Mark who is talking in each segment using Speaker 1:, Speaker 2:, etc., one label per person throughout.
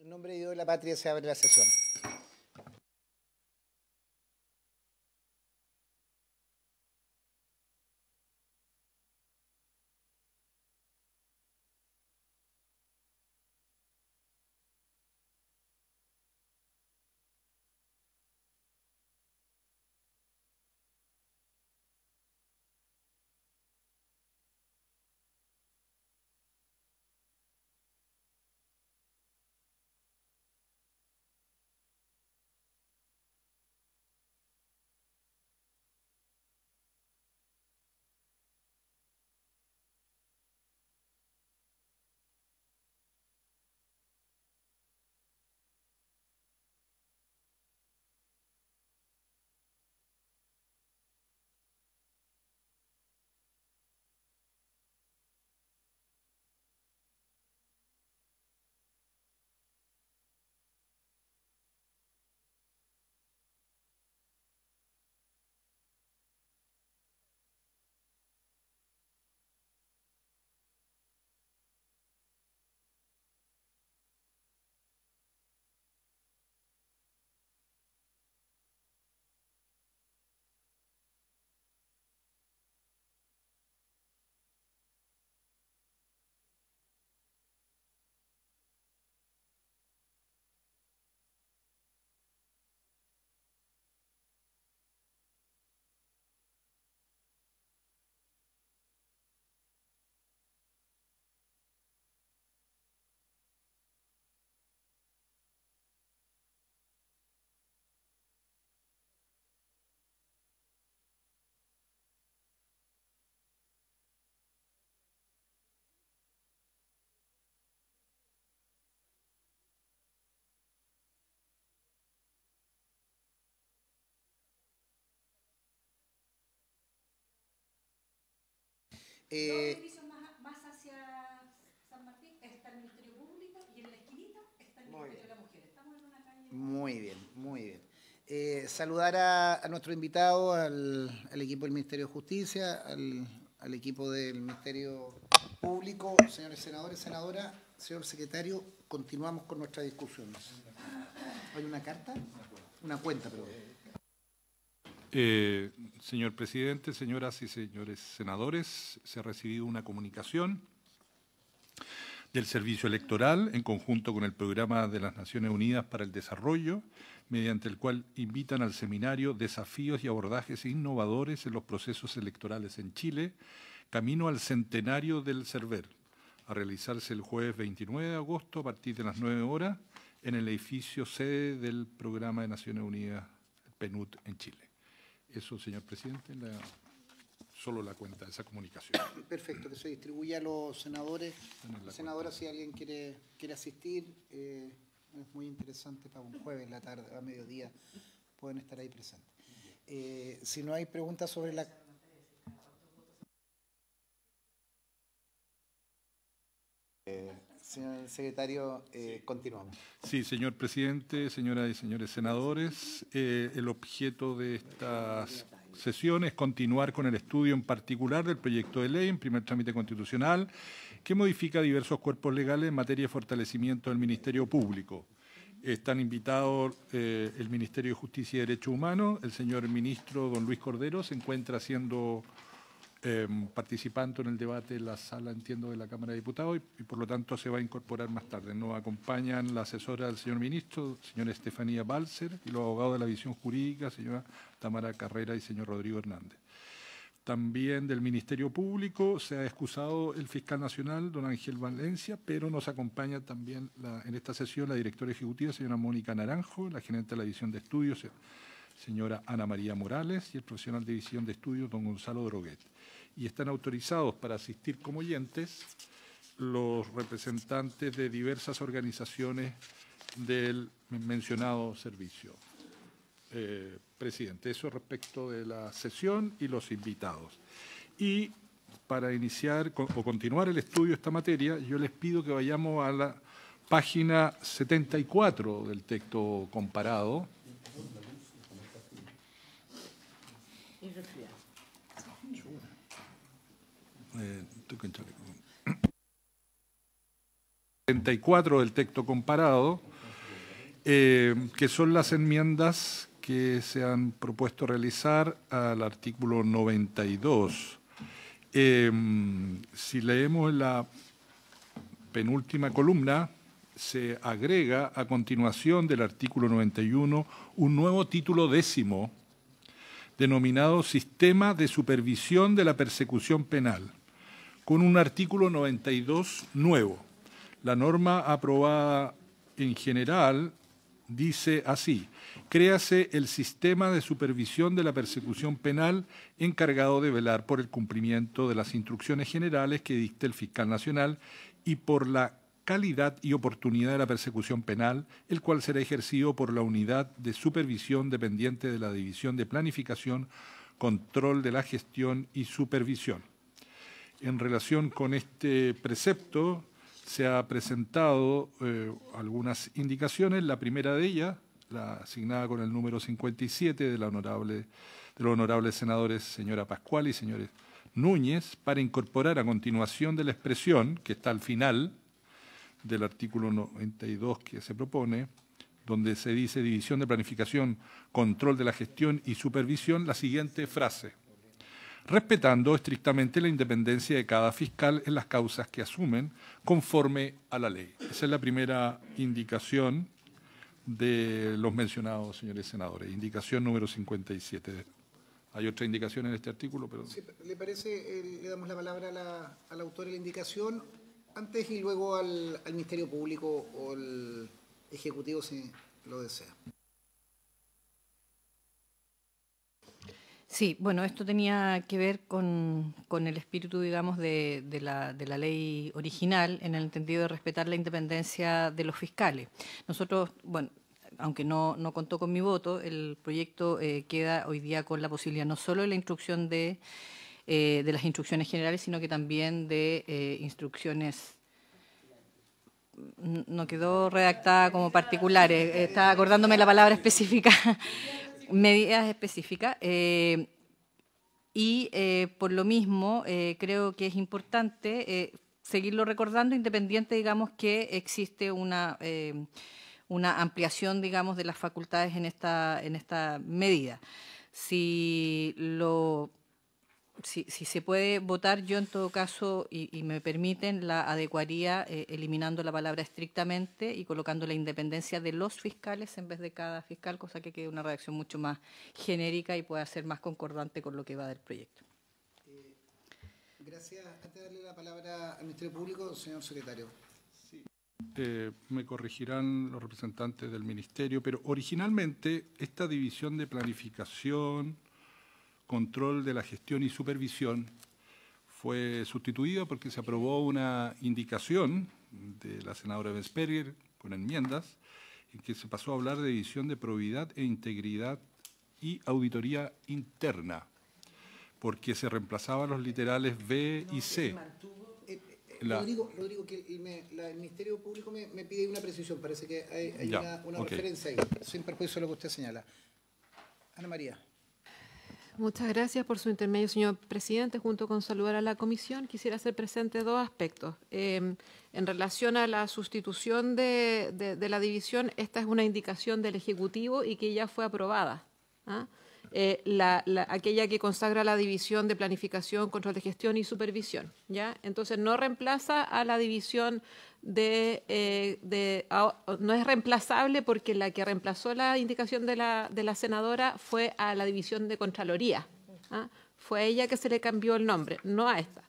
Speaker 1: En nombre de Dios y la patria se abre la sesión.
Speaker 2: Dos edificios más hacia San Martín está el Ministerio Público y en la esquinita está el Ministerio de la Mujer. Estamos en una calle.
Speaker 1: Muy bien, muy bien. Saludar a nuestro invitado, al equipo del Ministerio de Justicia, al equipo del Ministerio Público, señores senadores, senadora, señor secretario. Continuamos con nuestras discusiones. ¿Hay una carta? Una cuenta, perdón.
Speaker 3: Señor presidente, señoras y señores senadores, se ha recibido una comunicación del Servicio Electoral en conjunto con el Programa de las Naciones Unidas para el Desarrollo, mediante el cual invitan al seminario Desafíos y abordajes innovadores en los procesos electorales en Chile, camino al centenario del CERVEL, a realizarse el jueves 29 de agosto a partir de las 9 horas en el edificio sede del Programa de Naciones Unidas, el PNUD, en Chile. Eso, señor presidente, solo la cuenta de esa comunicación.
Speaker 1: Perfecto, que se distribuya a los senadores. Senadoras, si alguien quiere asistir, es muy interesante para un jueves, la tarde, a mediodía, pueden estar ahí presentes. Si no hay preguntas sobre la... Señor secretario, continuamos.
Speaker 3: Sí, señor presidente, señoras y señores senadores, el objeto de estas sesiones es continuar con el estudio en particular del proyecto de ley en primer trámite constitucional que modifica diversos cuerpos legales en materia de fortalecimiento del Ministerio Público. Están invitados el Ministerio de Justicia y Derechos Humanos, el señor ministro don Luis Cordero se encuentra participando en el debate en la sala, entiendo, de la Cámara de Diputados y por lo tanto se va a incorporar más tarde. Nos acompañan la asesora del señor ministro, señora Estefanía Balser, y los abogados de la visión jurídica, señora Tamara Carrera y señor Rodrigo Hernández. También del Ministerio Público se ha excusado el fiscal nacional, don Ángel Valencia, pero nos acompaña también en esta sesión la directora ejecutiva, señora Mónica Naranjo, la gerente de la División de Estudios, señora Ana María Morales, y el profesional de División de Estudios, don Gonzalo Droguet. Y están autorizados para asistir como oyentes los representantes de diversas organizaciones del mencionado servicio. Presidente, eso respecto de la sesión y los invitados. Y para iniciar o continuar el estudio de esta materia, yo les pido que vayamos a la página 74 del texto comparado. 74 del texto comparado, que son las enmiendas que se han propuesto realizar al artículo 92. Si leemos en la penúltima columna, se agrega a continuación del artículo 91 un nuevo título 10º denominado Sistema de Supervisión de la Persecución Penal, con un artículo 92 nuevo. La norma aprobada en general dice así: créase el sistema de supervisión de la persecución penal encargado de velar por el cumplimiento de las instrucciones generales que dicte el fiscal nacional y por la calidad y oportunidad de la persecución penal, el cual será ejercido por la unidad de supervisión dependiente de la División de Planificación, Control de la Gestión y Supervisión. En relación con este precepto, se ha presentado algunas indicaciones. La primera de ellas, la asignada con el número 57 de los honorables senadores señora Pascual y señores Núñez, para incorporar a continuación de la expresión que está al final del artículo 92 que se propone, donde se dice División de Planificación, Control de la Gestión y Supervisión, la siguiente frase: respetando estrictamente la independencia de cada fiscal en las causas que asumen conforme a la ley. Esa es la primera indicación de los mencionados señores senadores, indicación número 57. Hay otra indicación en este artículo, pero...
Speaker 1: Sí, ¿le parece? Le damos la palabra al autor de la indicación antes y luego al Ministerio Público o el Ejecutivo, si lo desea.
Speaker 2: Sí, bueno, esto tenía que ver con el espíritu, digamos, de la ley original, en el entendido de respetar la independencia de los fiscales. Nosotros, bueno, aunque no contó con mi voto, el proyecto queda hoy día con la posibilidad no solo de la instrucción de las instrucciones generales, sino que también de instrucciones. No quedó redactada como particulares, estaba acordándome la palabra específica, medidas específicas. Por lo mismo, creo que es importante seguirlo recordando, independiente, digamos, que existe una ampliación, digamos, de las facultades en esta medida. Si se puede votar, yo en todo caso, y me permiten, la adecuaría eliminando la palabra estrictamente y colocando la independencia de los fiscales en vez de cada fiscal, cosa que quede una redacción mucho más genérica y pueda ser más concordante con lo que va del proyecto.
Speaker 1: Gracias. Antes de darle la palabra al Ministerio Público, señor secretario.
Speaker 3: Sí. Me corregirán los representantes del Ministerio, pero originalmente esta división de planificación, control de la gestión y supervisión fue sustituida porque se aprobó una indicación de la senadora Bensperger con enmiendas en que se pasó a hablar de división de probidad e integridad y auditoría interna, porque se reemplazaban los literales B y C.
Speaker 1: Rodrigo, que el Ministerio Público me pide una precisión, parece que hay una referencia ahí, sin perjuicio de lo que usted señala. Ana María.
Speaker 4: Muchas gracias por su intermedio, señor presidente. Junto con saludar a la comisión, quisiera hacer presente dos aspectos. En relación a la sustitución de la división, esta es una indicación del Ejecutivo y que ya fue aprobada. Aquella que consagra la división de planificación, control de gestión y supervisión. ¿Ya? Entonces, no reemplaza a la división no es reemplazable porque la que reemplazó la indicación de la senadora fue a la división de Contraloría. Fue a ella que se le cambió el nombre, no a esta.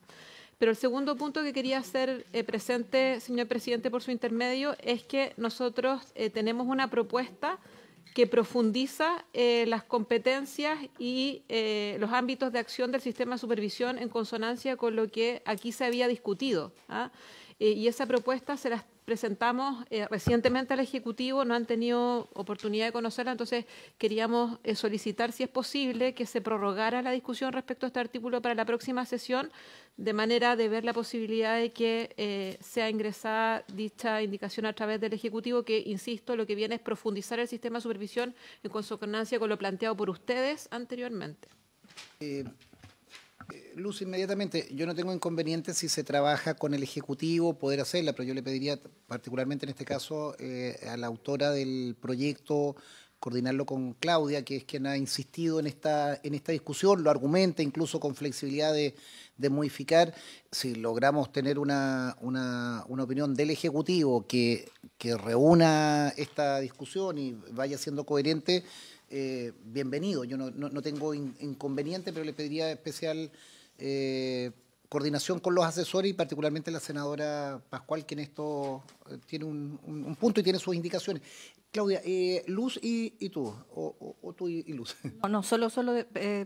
Speaker 4: Pero el segundo punto que quería hacer presente, señor presidente, por su intermedio, es que nosotros tenemos una propuesta que profundiza las competencias y los ámbitos de acción del sistema de supervisión en consonancia con lo que aquí se había discutido. Y esa propuesta se las presentamos recientemente al Ejecutivo, no han tenido oportunidad de conocerla, entonces queríamos solicitar, si es posible, que se prorrogara la discusión respecto a este artículo para la próxima sesión, de manera de ver la posibilidad de que sea ingresada dicha indicación a través del Ejecutivo, que, insisto, lo que viene es profundizar el sistema de supervisión en consonancia con lo planteado por ustedes anteriormente.
Speaker 1: Luz, inmediatamente, yo no tengo inconveniente si se trabaja con el Ejecutivo poder hacerla, pero yo le pediría particularmente en este caso a la autora del proyecto coordinarlo con Claudia, que es quien ha insistido en esta discusión, lo argumenta incluso con flexibilidad de modificar. Si logramos tener una opinión del Ejecutivo que reúna esta discusión y vaya siendo coherente, bienvenido. Yo no tengo inconveniente, pero le pediría especial coordinación con los asesores y particularmente la senadora Pascual, que en esto tiene un punto y tiene sus indicaciones. Claudia, Luz y tú, o tú y Luz.
Speaker 2: No, solo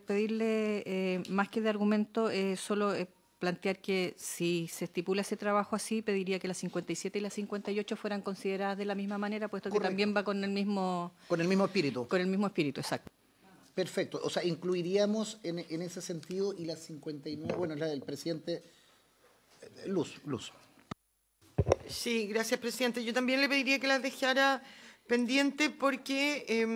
Speaker 2: pedirle, más que de argumento, solo plantear que si se estipula ese trabajo así, pediría que las 57 y las 58 fueran consideradas de la misma manera, puesto que también va con el mismo...
Speaker 1: Con el mismo espíritu.
Speaker 2: Con el mismo espíritu, exacto.
Speaker 1: Perfecto. O sea, incluiríamos en ese sentido y las 59, bueno, la del presidente. Luz.
Speaker 5: Sí, gracias, presidente. Yo también le pediría que las dejara pendiente porque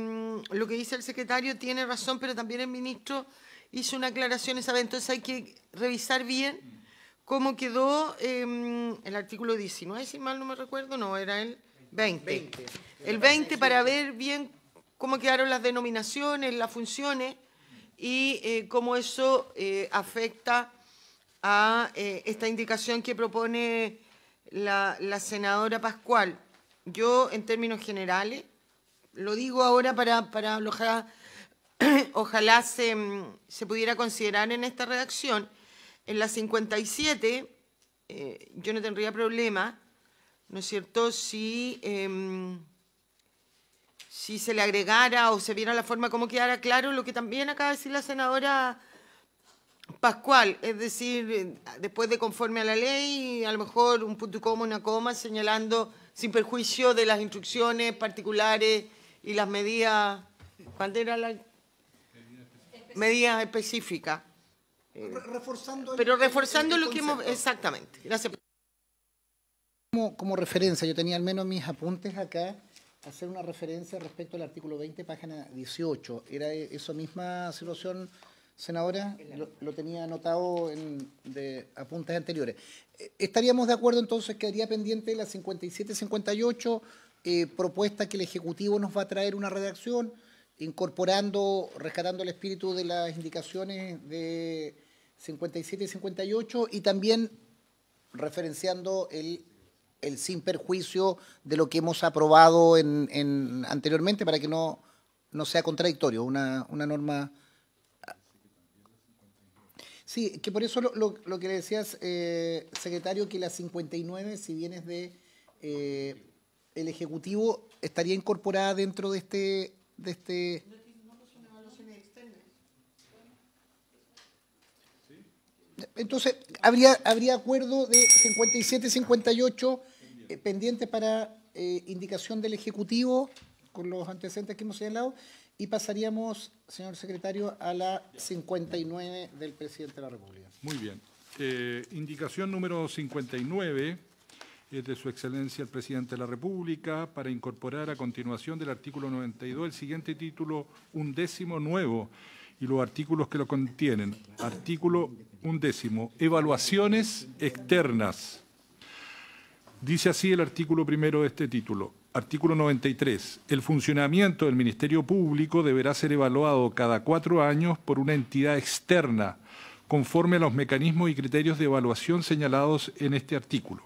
Speaker 5: lo que dice el secretario tiene razón, pero también el ministro hizo una aclaración esa vez. Entonces hay que revisar bien cómo quedó el artículo 19, si mal no me recuerdo, no, era el 20. El 20 para ver bien cómo quedaron las denominaciones, las funciones y cómo eso afecta a esta indicación que propone la senadora Pascual. Yo, en términos generales, lo digo ahora para ojalá se pudiera considerar en esta redacción. En la 57, yo no tendría problema, ¿no es cierto?, si se le agregara o se viera la forma como quedara claro lo que también acaba de decir la senadora Pascual, es decir, después de conforme a la ley, a lo mejor un punto y coma, una coma, señalando sin perjuicio de las instrucciones particulares y las medidas, ¿cuál era la? Medidas específicas. Reforzando lo que hemos... Exactamente. Gracias.
Speaker 1: Como referencia, yo tenía al menos mis apuntes acá, hacer una referencia respecto al artículo 20, página 18. ¿Era esa misma situación, senadora? Lo tenía anotado de apuntes anteriores. ¿Estaríamos de acuerdo entonces que quedaría pendiente la 57-58, propuesta que el Ejecutivo nos va a traer una redacción, rescatando el espíritu de las indicaciones de 57 y 58 y también referenciando el sin perjuicio de lo que hemos aprobado anteriormente para que no sea contradictorio, una norma... Sí, que por eso lo que le decías, secretario, que la 59, si bien es de el Ejecutivo, estaría incorporada dentro de este... Entonces, habría acuerdo de 57-58 pendiente para indicación del Ejecutivo con los antecedentes que hemos señalado y pasaríamos, señor secretario, a la 59 del presidente de la República.
Speaker 3: Muy bien. Indicación número 59 es de Su Excelencia el Presidente de la República para incorporar a continuación del artículo 92 el siguiente título 11 nuevo y los artículos que lo contienen. Artículo 11. Evaluaciones externas. Dice así el artículo primero de este título. Artículo 93. El funcionamiento del Ministerio Público deberá ser evaluado cada 4 años por una entidad externa, conforme a los mecanismos y criterios de evaluación señalados en este artículo.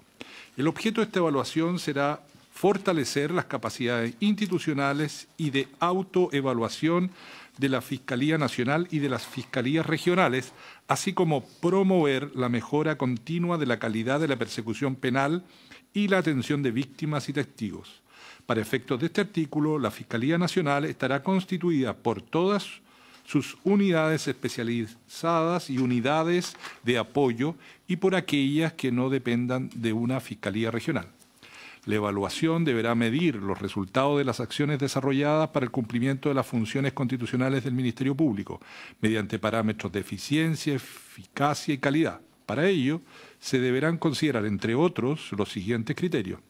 Speaker 3: El objeto de esta evaluación será fortalecer las capacidades institucionales y de autoevaluación de la Fiscalía Nacional y de las Fiscalías Regionales, así como promover la mejora continua de la calidad de la persecución penal y la atención de víctimas y testigos. Para efectos de este artículo, la Fiscalía Nacional estará constituida por todas sus unidades especializadas y unidades de apoyo y por aquellas que no dependan de una Fiscalía Regional. La evaluación deberá medir los resultados de las acciones desarrolladas para el cumplimiento de las funciones constitucionales del Ministerio Público, mediante parámetros de eficiencia, eficacia y calidad. Para ello, se deberán considerar, entre otros, los siguientes criterios: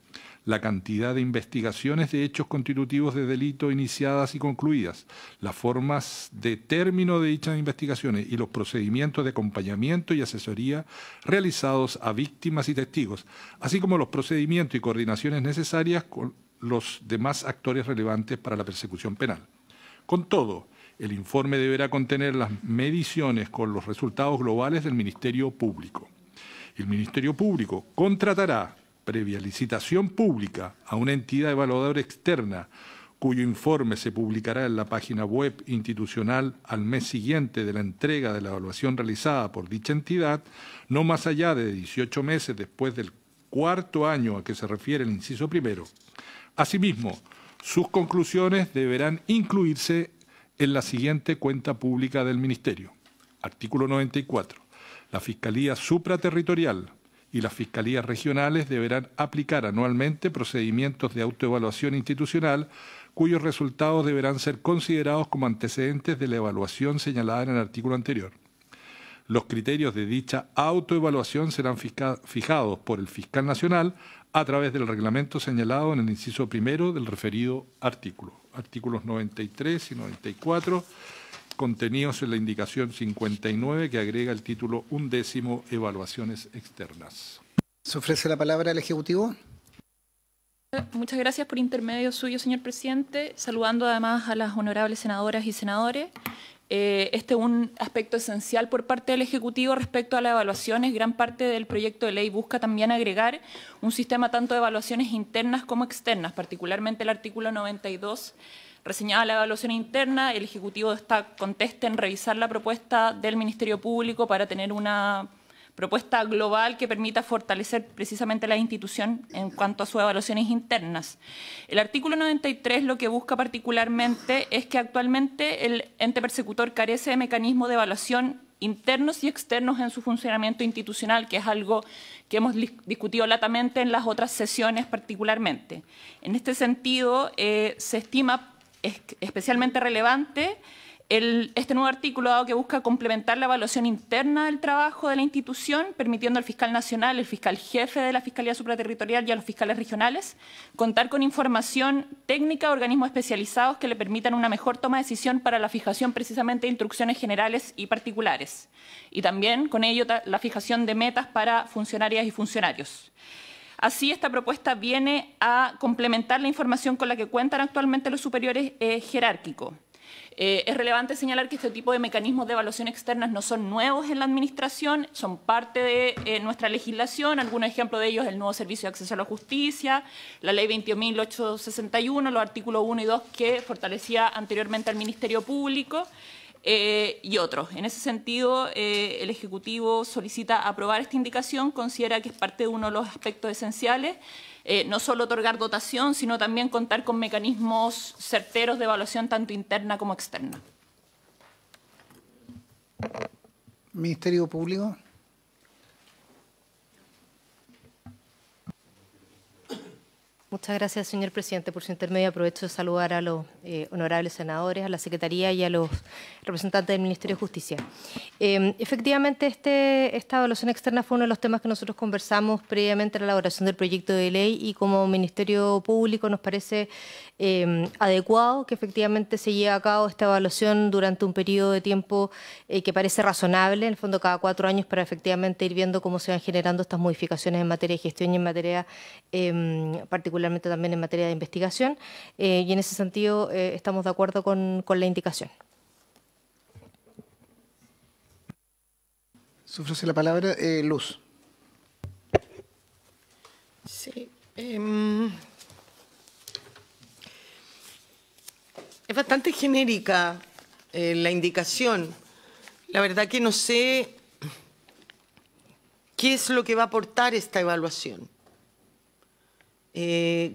Speaker 3: la cantidad de investigaciones de hechos constitutivos de delito iniciadas y concluidas, las formas de término de dichas investigaciones y los procedimientos de acompañamiento y asesoría realizados a víctimas y testigos, así como los procedimientos y coordinaciones necesarias con los demás actores relevantes para la persecución penal. Con todo, el informe deberá contener las mediciones con los resultados globales del Ministerio Público. El Ministerio Público contratará, previa licitación pública, a una entidad evaluadora externa cuyo informe se publicará en la página web institucional al mes siguiente de la entrega de la evaluación realizada por dicha entidad, no más allá de 18 meses después del cuarto año a que se refiere el inciso primero. Asimismo, sus conclusiones deberán incluirse en la siguiente cuenta pública del Ministerio. Artículo 94. La Fiscalía Supraterritorial y las Fiscalías Regionales deberán aplicar anualmente procedimientos de autoevaluación institucional cuyos resultados deberán ser considerados como antecedentes de la evaluación señalada en el artículo anterior. Los criterios de dicha autoevaluación serán fijados por el fiscal nacional a través del reglamento señalado en el inciso primero del referido artículo. Artículos 93 y 94, contenidos en la indicación 59 que agrega el título 11, Evaluaciones Externas.
Speaker 1: ¿Se ofrece la palabra al Ejecutivo?
Speaker 6: Muchas gracias por intermedio suyo, señor presidente. Saludando además a las honorables senadoras y senadores. Este es un aspecto esencial por parte del Ejecutivo respecto a las evaluaciones. Gran parte del proyecto de ley busca también agregar un sistema tanto de evaluaciones internas como externas, particularmente el artículo 92. Reseñada la evaluación interna, el Ejecutivo contesta en revisar la propuesta del Ministerio Público para tener una propuesta global que permita fortalecer precisamente la institución en cuanto a sus evaluaciones internas. El artículo 93 lo que busca particularmente es que actualmente el ente persecutor carece de mecanismos de evaluación internos y externos en su funcionamiento institucional, que es algo que hemos discutido latamente en las otras sesiones particularmente. En este sentido, se estima especialmente relevante este nuevo artículo, dado que busca complementar la evaluación interna del trabajo de la institución, permitiendo al fiscal nacional, el fiscal jefe de la Fiscalía Supraterritorial y a los fiscales regionales contar con información técnica de organismos especializados que le permitan una mejor toma de decisión para la fijación precisamente de instrucciones generales y particulares. Y también con ello la fijación de metas para funcionarias y funcionarios. Así, esta propuesta viene a complementar la información con la que cuentan actualmente los superiores jerárquicos. Es relevante señalar que este tipo de mecanismos de evaluación externas no son nuevos en la Administración, son parte de nuestra legislación. Algunos ejemplos de ellos: el nuevo Servicio de Acceso a la Justicia, la Ley 21.861, los artículos 1 y 2 que fortalecía anteriormente al Ministerio Público, y otros. En ese sentido, el Ejecutivo solicita aprobar esta indicación, considera que es parte de uno de los aspectos esenciales, no solo otorgar dotación, sino también contar con mecanismos certeros de evaluación tanto interna como externa.
Speaker 1: Ministerio Público.
Speaker 7: Muchas gracias, señor presidente. Por su intermedio aprovecho de saludar a los honorables senadores, a la Secretaría y a los representantes del Ministerio de Justicia. Efectivamente, esta evaluación externa fue uno de los temas que nosotros conversamos previamente a la elaboración del proyecto de ley, y como Ministerio Público nos parece adecuado que efectivamente se lleve a cabo esta evaluación durante un periodo de tiempo que parece razonable, en el fondo cada 4 años, para efectivamente ir viendo cómo se van generando estas modificaciones en materia de gestión y en materia particularmente también en materia de investigación, y en ese sentido estamos de acuerdo con la indicación.
Speaker 1: Se ofrece la palabra Luz.
Speaker 5: Sí. Es bastante genérica la indicación. La verdad que no sé qué es lo que va a aportar esta evaluación.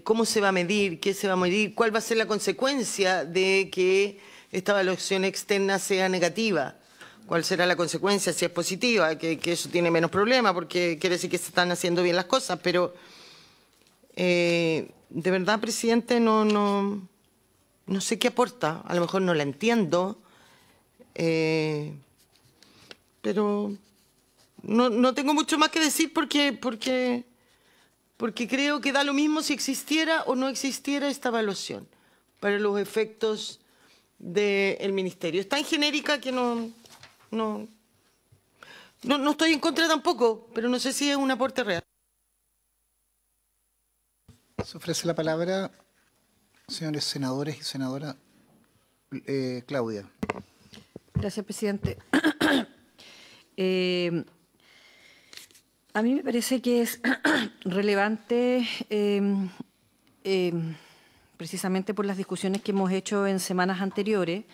Speaker 5: ¿Cómo se va a medir? ¿Qué se va a medir? ¿Cuál va a ser la consecuencia de que esta evaluación externa sea negativa? ¿Cuál será la consecuencia si es positiva? Que eso tiene menos problema porque quiere decir que se están haciendo bien las cosas, pero de verdad, presidente, no sé qué aporta. A lo mejor no la entiendo, pero no tengo mucho más que decir porque porque creo que da lo mismo si existiera o no existiera esta evaluación para los efectos del Ministerio. Es tan genérica que no estoy en contra tampoco, pero no sé si es un aporte real.
Speaker 1: Se ofrece la palabra, señores senadores y senadora. Claudia.
Speaker 2: Gracias, presidente. A mí me parece que es relevante, precisamente por las discusiones que hemos hecho en semanas anteriores,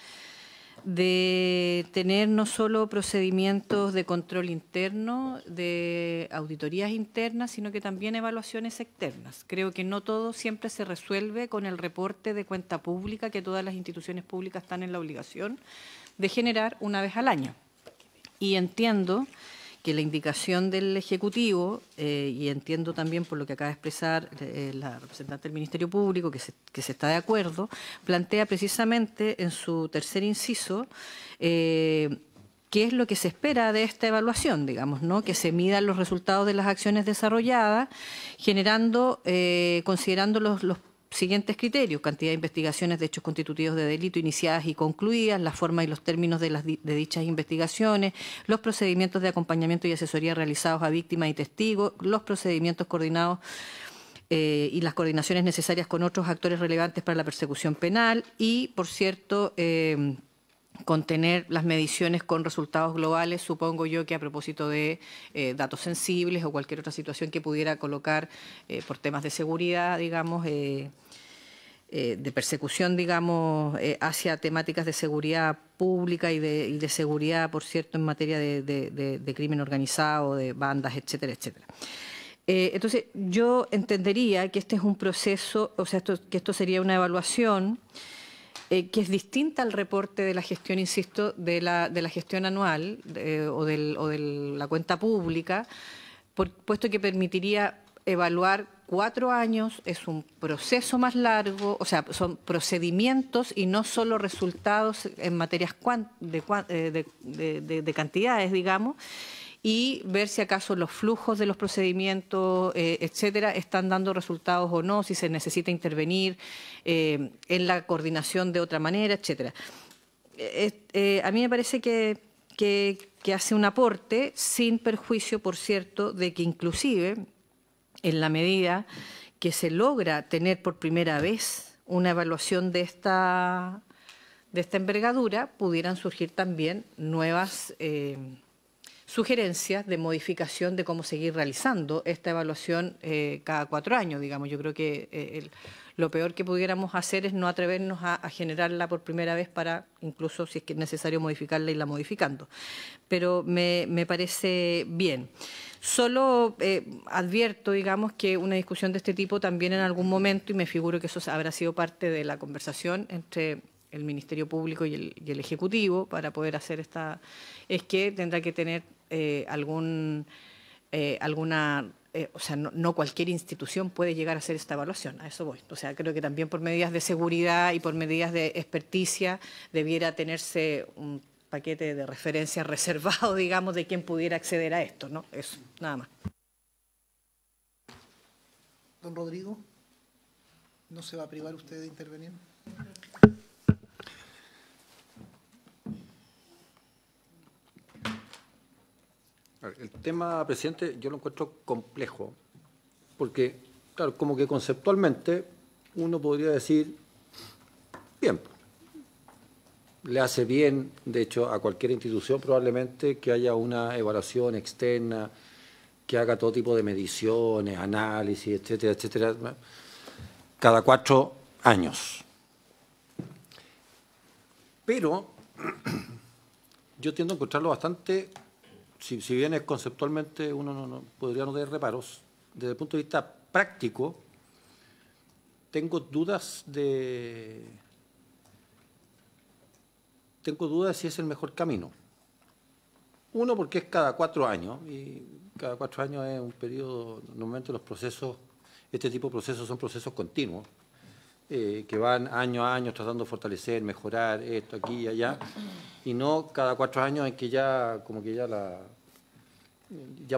Speaker 2: de tener no solo procedimientos de control interno, de auditorías internas, sino que también evaluaciones externas. Creo que no todo siempre se resuelve con el reporte de cuenta pública que todas las instituciones públicas están en la obligación de generar una vez al año. Y entiendo que la indicación del Ejecutivo, y entiendo también por lo que acaba de expresar la representante del Ministerio Público, que se está de acuerdo, plantea precisamente en su tercer inciso qué es lo que se espera de esta evaluación, digamos, ¿no? Que se midan los resultados de las acciones desarrolladas, generando, considerando los siguientes criterios: cantidad de investigaciones de hechos constitutivos de delito iniciadas y concluidas, la forma y los términos de dichas investigaciones, los procedimientos de acompañamiento y asesoría realizados a víctimas y testigos, los procedimientos coordinados y las coordinaciones necesarias con otros actores relevantes para la persecución penal y, por cierto, contener las mediciones con resultados globales, supongo yo que a propósito de datos sensibles o cualquier otra situación que pudiera colocar por temas de seguridad, digamos, de persecución, digamos, hacia temáticas de seguridad pública y de seguridad, por cierto, en materia de crimen organizado, de bandas, etcétera, etcétera. Entonces, yo entendería que este es un proceso, o sea, que esto sería una evaluación que es distinta al reporte de la gestión, insisto, de la gestión anual o de la cuenta pública, puesto que permitiría evaluar 4 años, es un proceso más largo, o sea, son procedimientos y no solo resultados en materias de cantidades, digamos, y ver si acaso los flujos de los procedimientos, etcétera, están dando resultados o no, si se necesita intervenir en la coordinación de otra manera, etcétera. A mí me parece que hace un aporte sin perjuicio, por cierto, de que inclusive en la medida que se logra tener por primera vez una evaluación de esta envergadura, pudieran surgir también nuevas sugerencias de modificación de cómo seguir realizando esta evaluación cada 4 años, digamos. Yo creo que lo peor que pudiéramos hacer es no atrevernos a generarla por primera vez para, incluso si es que es necesario modificarla, irla modificando. Pero me parece bien. Solo advierto, digamos, que una discusión de este tipo también en algún momento, y me figuro que eso habrá sido parte de la conversación entre el Ministerio Público y el Ejecutivo para poder hacer esta, es que tendrá que tener o sea, no cualquier institución puede llegar a hacer esta evaluación, a eso voy. O sea, creo que también por medidas de seguridad y por medidas de experticia debiera tenerse un paquete de referencias reservado, digamos, de quien pudiera acceder a esto, ¿no? Eso, nada más.
Speaker 1: Don Rodrigo, ¿no se va a privar usted de intervenir?
Speaker 8: El tema, presidente, yo lo encuentro complejo, porque, claro, como que conceptualmente uno podría decir, bien, le hace bien, de hecho, a cualquier institución probablemente que haya una evaluación externa, que haga todo tipo de mediciones, análisis, etcétera, etcétera, cada 4 años. Pero yo tiendo a encontrarlo bastante, si bien es conceptualmente uno podría no tener reparos, desde el punto de vista práctico, tengo dudas de si es el mejor camino. Uno, porque es cada 4 años, y cada 4 años es un periodo, normalmente los procesos, este tipo de procesos son procesos continuos, que van año a año tratando de fortalecer, mejorar esto, aquí y allá, y no cada 4 años en que ya, como que ya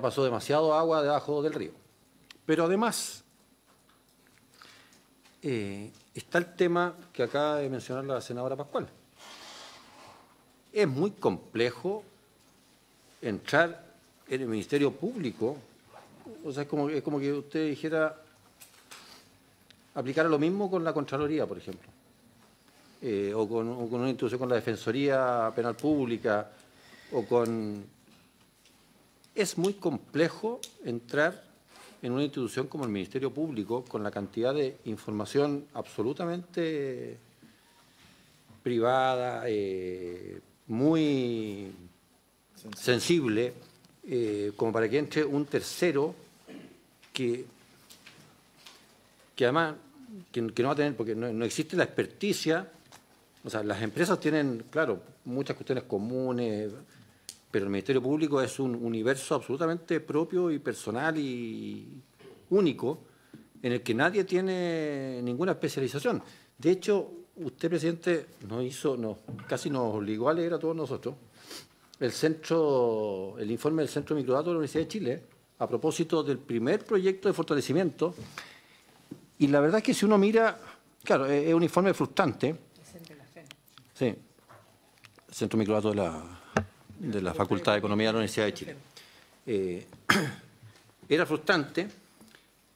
Speaker 8: pasó demasiado agua debajo del río. Pero además, está el tema que acaba de mencionar la senadora Pascual. Es muy complejo entrar en el Ministerio Público, o sea, es como que usted dijera, aplicar lo mismo con la Contraloría, por ejemplo, o con una institución con la Defensoría Penal Pública, Es muy complejo entrar en una institución como el Ministerio Público con la cantidad de información absolutamente privada, muy sensible, como para que entre un tercero que además que no va a tener, porque no existe la experticia. O sea, las empresas tienen, claro, muchas cuestiones comunes, pero el Ministerio Público es un universo absolutamente propio y personal y único, en el que nadie tiene ninguna especialización. De hecho, usted, presidente, casi nos obligó a leer a todos nosotros el informe del Centro de Microdatos de la Universidad de Chile a propósito del primer proyecto de fortalecimiento. Y la verdad es que si uno mira, claro, es un informe frustrante. Sí, el Centro de Microdatos de la Facultad de Economía de la Universidad de Chile. Era frustrante,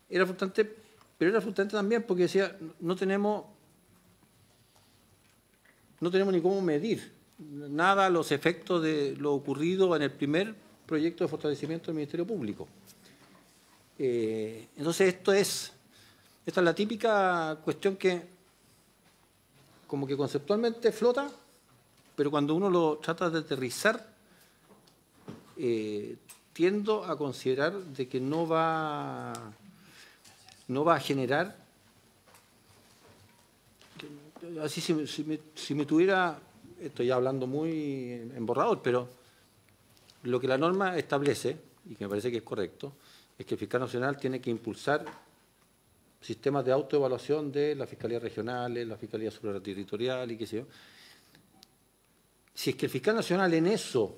Speaker 8: pero era frustrante también porque decía, no tenemos ni cómo medir nada los efectos de lo ocurrido en el primer proyecto de fortalecimiento del Ministerio Público. Entonces, esta es la típica cuestión que como que conceptualmente flota, pero cuando uno lo trata de aterrizar, tiendo a considerar de que no va a generar, así si me tuviera, estoy hablando muy en borrador, pero lo que la norma establece, y que me parece que es correcto, es que el fiscal nacional tiene que impulsar sistemas de autoevaluación de las fiscalías regionales, la Fiscalía Supraterritorial y qué sé yo. Si es que el fiscal nacional en eso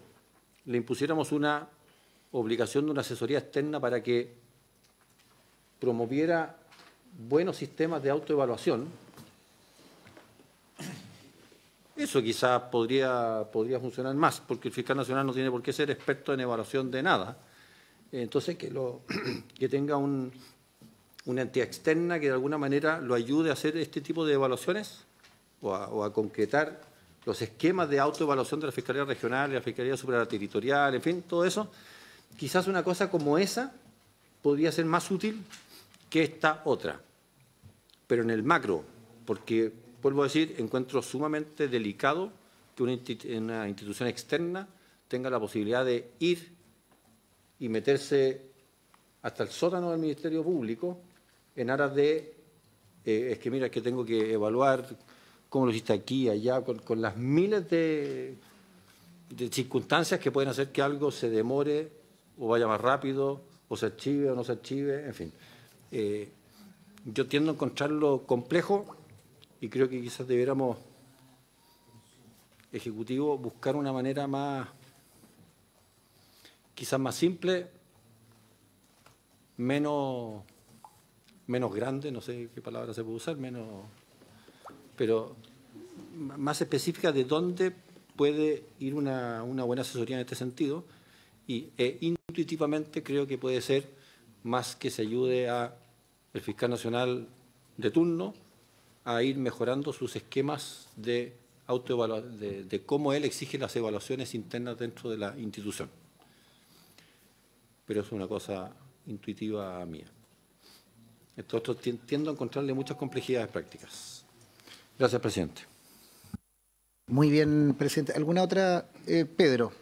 Speaker 8: le impusiéramos una obligación de una asesoría externa para que promoviera buenos sistemas de autoevaluación, eso quizás podría funcionar más, porque el fiscal nacional no tiene por qué ser experto en evaluación de nada. Entonces, que tenga una entidad externa que de alguna manera lo ayude a hacer este tipo de evaluaciones o a concretar los esquemas de autoevaluación de la Fiscalía Regional, de la Fiscalía Supraterritorial, en fin, todo eso. Quizás una cosa como esa podría ser más útil que esta otra, pero en el macro, porque, vuelvo a decir, encuentro sumamente delicado que una institución externa tenga la posibilidad de ir y meterse hasta el sótano del Ministerio Público en aras de, es que mira, es que tengo que evaluar cómo lo hiciste aquí, allá, con las miles de circunstancias que pueden hacer que algo se demore o vaya más rápido, o se archive o no se archive, en fin. Yo tiendo a encontrarlo complejo y creo que quizás debiéramos, Ejecutivo, buscar una manera quizás más simple, menos grande, no sé qué palabra se puede usar, pero más específica de dónde puede ir una buena asesoría en este sentido, y intuitivamente creo que puede ser más que se ayude al fiscal nacional de turno a ir mejorando sus esquemas de de cómo él exige las evaluaciones internas dentro de la institución. Pero es una cosa intuitiva mía. Esto otro tiendo a encontrarle muchas complejidades prácticas. Gracias, presidente.
Speaker 1: Muy bien, presidente. ¿Alguna otra? Pedro.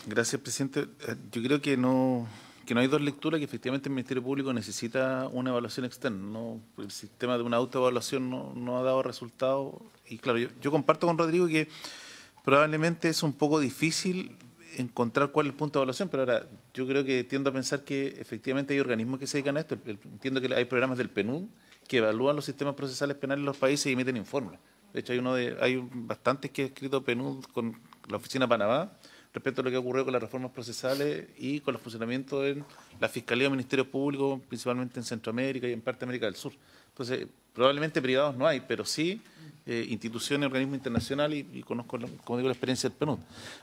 Speaker 9: Gracias, presidente. Yo creo que no hay dos lecturas, que efectivamente el Ministerio Público necesita una evaluación externa. ¿No? El sistema de una autoevaluación no ha dado resultados. Y claro, yo comparto con Rodrigo que probablemente es un poco difícil encontrar cuál es el punto de evaluación, pero ahora yo creo que tiendo a pensar que efectivamente hay organismos que se dedican a esto. Entiendo que hay programas del PNUD que evalúan los sistemas procesales penales en los países y emiten informes. De hecho, hay bastantes que ha escrito PNUD con la Oficina Panamá respecto a lo que ocurrió con las reformas procesales y con el funcionamiento en la Fiscalía o Ministerios Públicos, principalmente en Centroamérica y en parte de América del Sur. Entonces, probablemente privados no hay, pero sí instituciones, organismos internacionales y conozco, como digo, la experiencia del PNUD.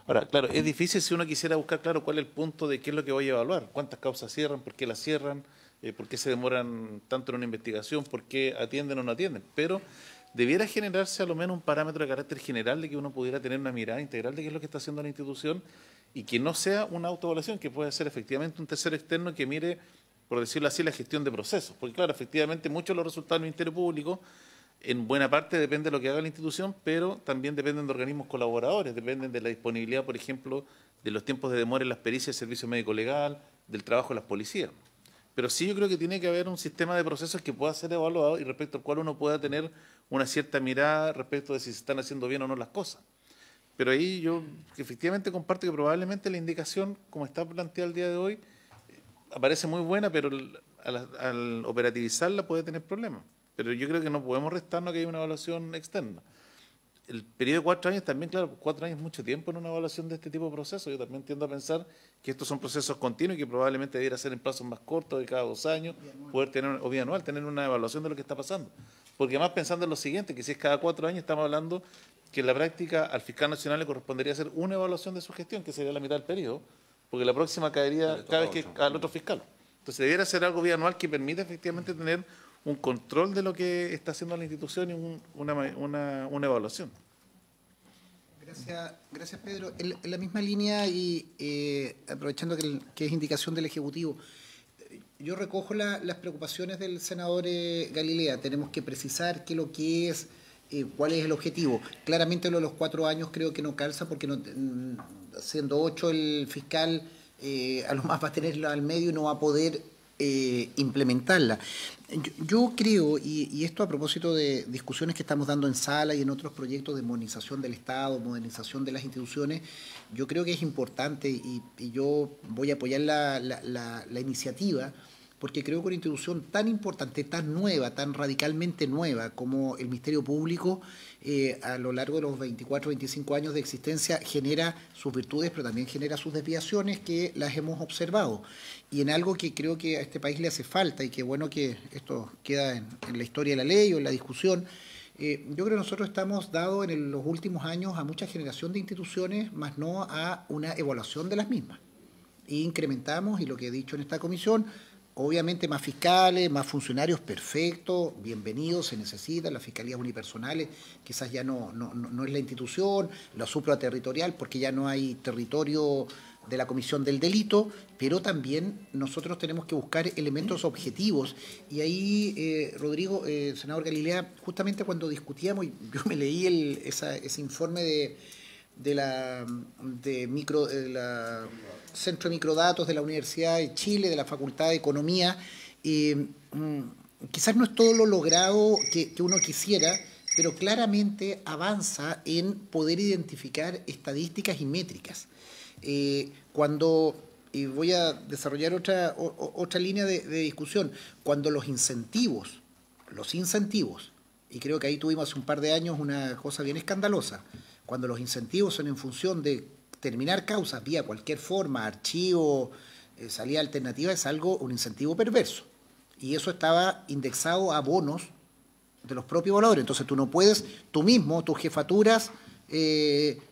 Speaker 9: Ahora, claro, es difícil si uno quisiera buscar, claro, cuál es el punto de qué es lo que voy a evaluar, cuántas causas cierran, por qué las cierran, por qué se demoran tanto en una investigación, por qué atienden o no atienden, pero debiera generarse a lo menos un parámetro de carácter general de que uno pudiera tener una mirada integral de qué es lo que está haciendo la institución y que no sea una autoevaluación, que pueda ser efectivamente un tercero externo que mire, por decirlo así, la gestión de procesos. Porque claro, efectivamente muchos de los resultados del Ministerio Público en buena parte depende de lo que haga la institución, pero también dependen de organismos colaboradores, dependen de la disponibilidad, por ejemplo, de los tiempos de demora en las pericias del servicio médico legal, del trabajo de las policías. Pero sí yo creo que tiene que haber un sistema de procesos que pueda ser evaluado y respecto al cual uno pueda tener una cierta mirada respecto de si se están haciendo bien o no las cosas. Pero ahí yo efectivamente comparto que probablemente la indicación, como está planteada el día de hoy, aparece muy buena, pero al operativizarla puede tener problemas. Pero yo creo que no podemos restarnos que haya una evaluación externa. El periodo de 4 años también, claro, 4 años es mucho tiempo en una evaluación de este tipo de procesos. Yo también tiendo a pensar que estos son procesos continuos y que probablemente debiera ser en plazos más cortos, de cada 2 años, poder tener, o bianual, tener una evaluación de lo que está pasando. Porque además pensando en lo siguiente, que si es cada 4 años, estamos hablando que en la práctica al fiscal nacional le correspondería hacer una evaluación de su gestión, que sería la mitad del periodo, porque la próxima caería cada vez que al otro fiscal. Entonces debiera ser algo bianual que permita efectivamente tener un control de lo que está haciendo la institución y una evaluación.
Speaker 1: Gracias Pedro. En la misma línea y aprovechando que es indicación del Ejecutivo, yo recojo las preocupaciones del senador Galilea. Tenemos que precisar qué es lo que es, cuál es el objetivo. Claramente lo de los 4 años creo que no calza porque no, siendo 8 el fiscal a lo más va a tenerla al medio y no va a poder implementarla. Yo creo, y esto a propósito de discusiones que estamos dando en sala y en otros proyectos de modernización del Estado, modernización de las instituciones, yo creo que es importante y yo voy a apoyar la iniciativa porque creo que una institución tan importante, tan nueva, tan radicalmente nueva como el Ministerio Público, a lo largo de los 24, 25 años de existencia, genera sus virtudes, pero también genera sus desviaciones que las hemos observado. Y en algo que creo que a este país le hace falta, y que bueno que esto queda en la historia de la ley o en la discusión, yo creo que nosotros estamos dados en los últimos años a mucha generación de instituciones, más no a una evaluación de las mismas. Y incrementamos, y lo que he dicho en esta comisión, obviamente más fiscales, más funcionarios, perfecto, bienvenidos, se necesitan, las fiscalías unipersonales, quizás ya no es la institución, la supraterritorial, porque ya no hay territorio de la comisión del delito, pero también nosotros tenemos que buscar elementos objetivos. Y ahí, Rodrigo, senador Galilea, justamente cuando discutíamos, yo me leí ese informe de la Centro de Microdatos de la Universidad de Chile, de la Facultad de Economía. Quizás no es todo lo logrado que uno quisiera, pero claramente avanza en poder identificar estadísticas y métricas. Y voy a desarrollar otra línea de discusión, cuando los incentivos, y creo que ahí tuvimos hace un par de años una cosa bien escandalosa, cuando los incentivos son en función de terminar causas vía cualquier forma, archivo, salida alternativa, es un incentivo perverso. Y eso estaba indexado a bonos de los propios valores. Entonces tú no puedes, tú mismo, tus jefaturas,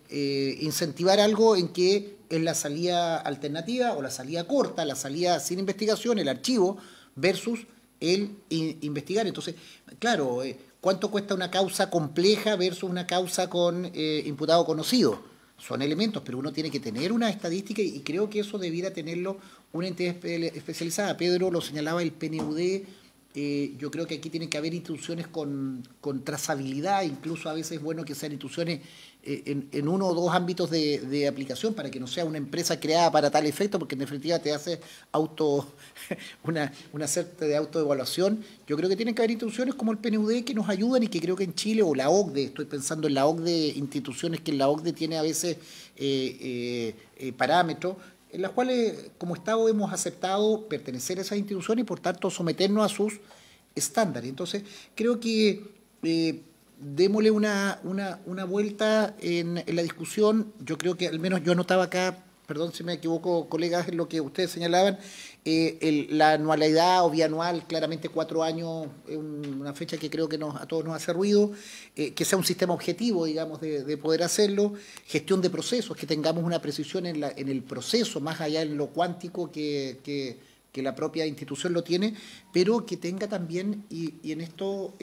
Speaker 1: incentivar algo en que es la salida alternativa o la salida corta, la salida sin investigación, el archivo, versus el investigar. Entonces, claro, ¿cuánto cuesta una causa compleja versus una causa con imputado conocido? Son elementos, pero uno tiene que tener una estadística y creo que eso debiera tenerlo una entidad especializada. Pedro lo señalaba, el PNUD. Yo creo que aquí tiene que haber instituciones con trazabilidad, incluso a veces es bueno que sean instituciones en 1 o 2 ámbitos de aplicación para que no sea una empresa creada para tal efecto, porque en definitiva te hace una suerte de autoevaluación. Yo creo que tienen que haber instituciones como el PNUD que nos ayudan y que creo que en Chile, o la OCDE, estoy pensando en la OCDE, instituciones que la OCDE tiene a veces parámetros, en las cuales como Estado hemos aceptado pertenecer a esas instituciones y por tanto someternos a sus estándares. Entonces, creo que démosle una vuelta en la discusión. Yo creo que al menos yo anotaba acá, perdón si me equivoco, colegas, en lo que ustedes señalaban, la anualidad o bianual, claramente 4 años, es una fecha que creo que a todos nos hace ruido, que sea un sistema objetivo, digamos, de poder hacerlo, gestión de procesos, que tengamos una precisión en el proceso, más allá en lo cuántico que la propia institución lo tiene, pero que tenga también, y en esto,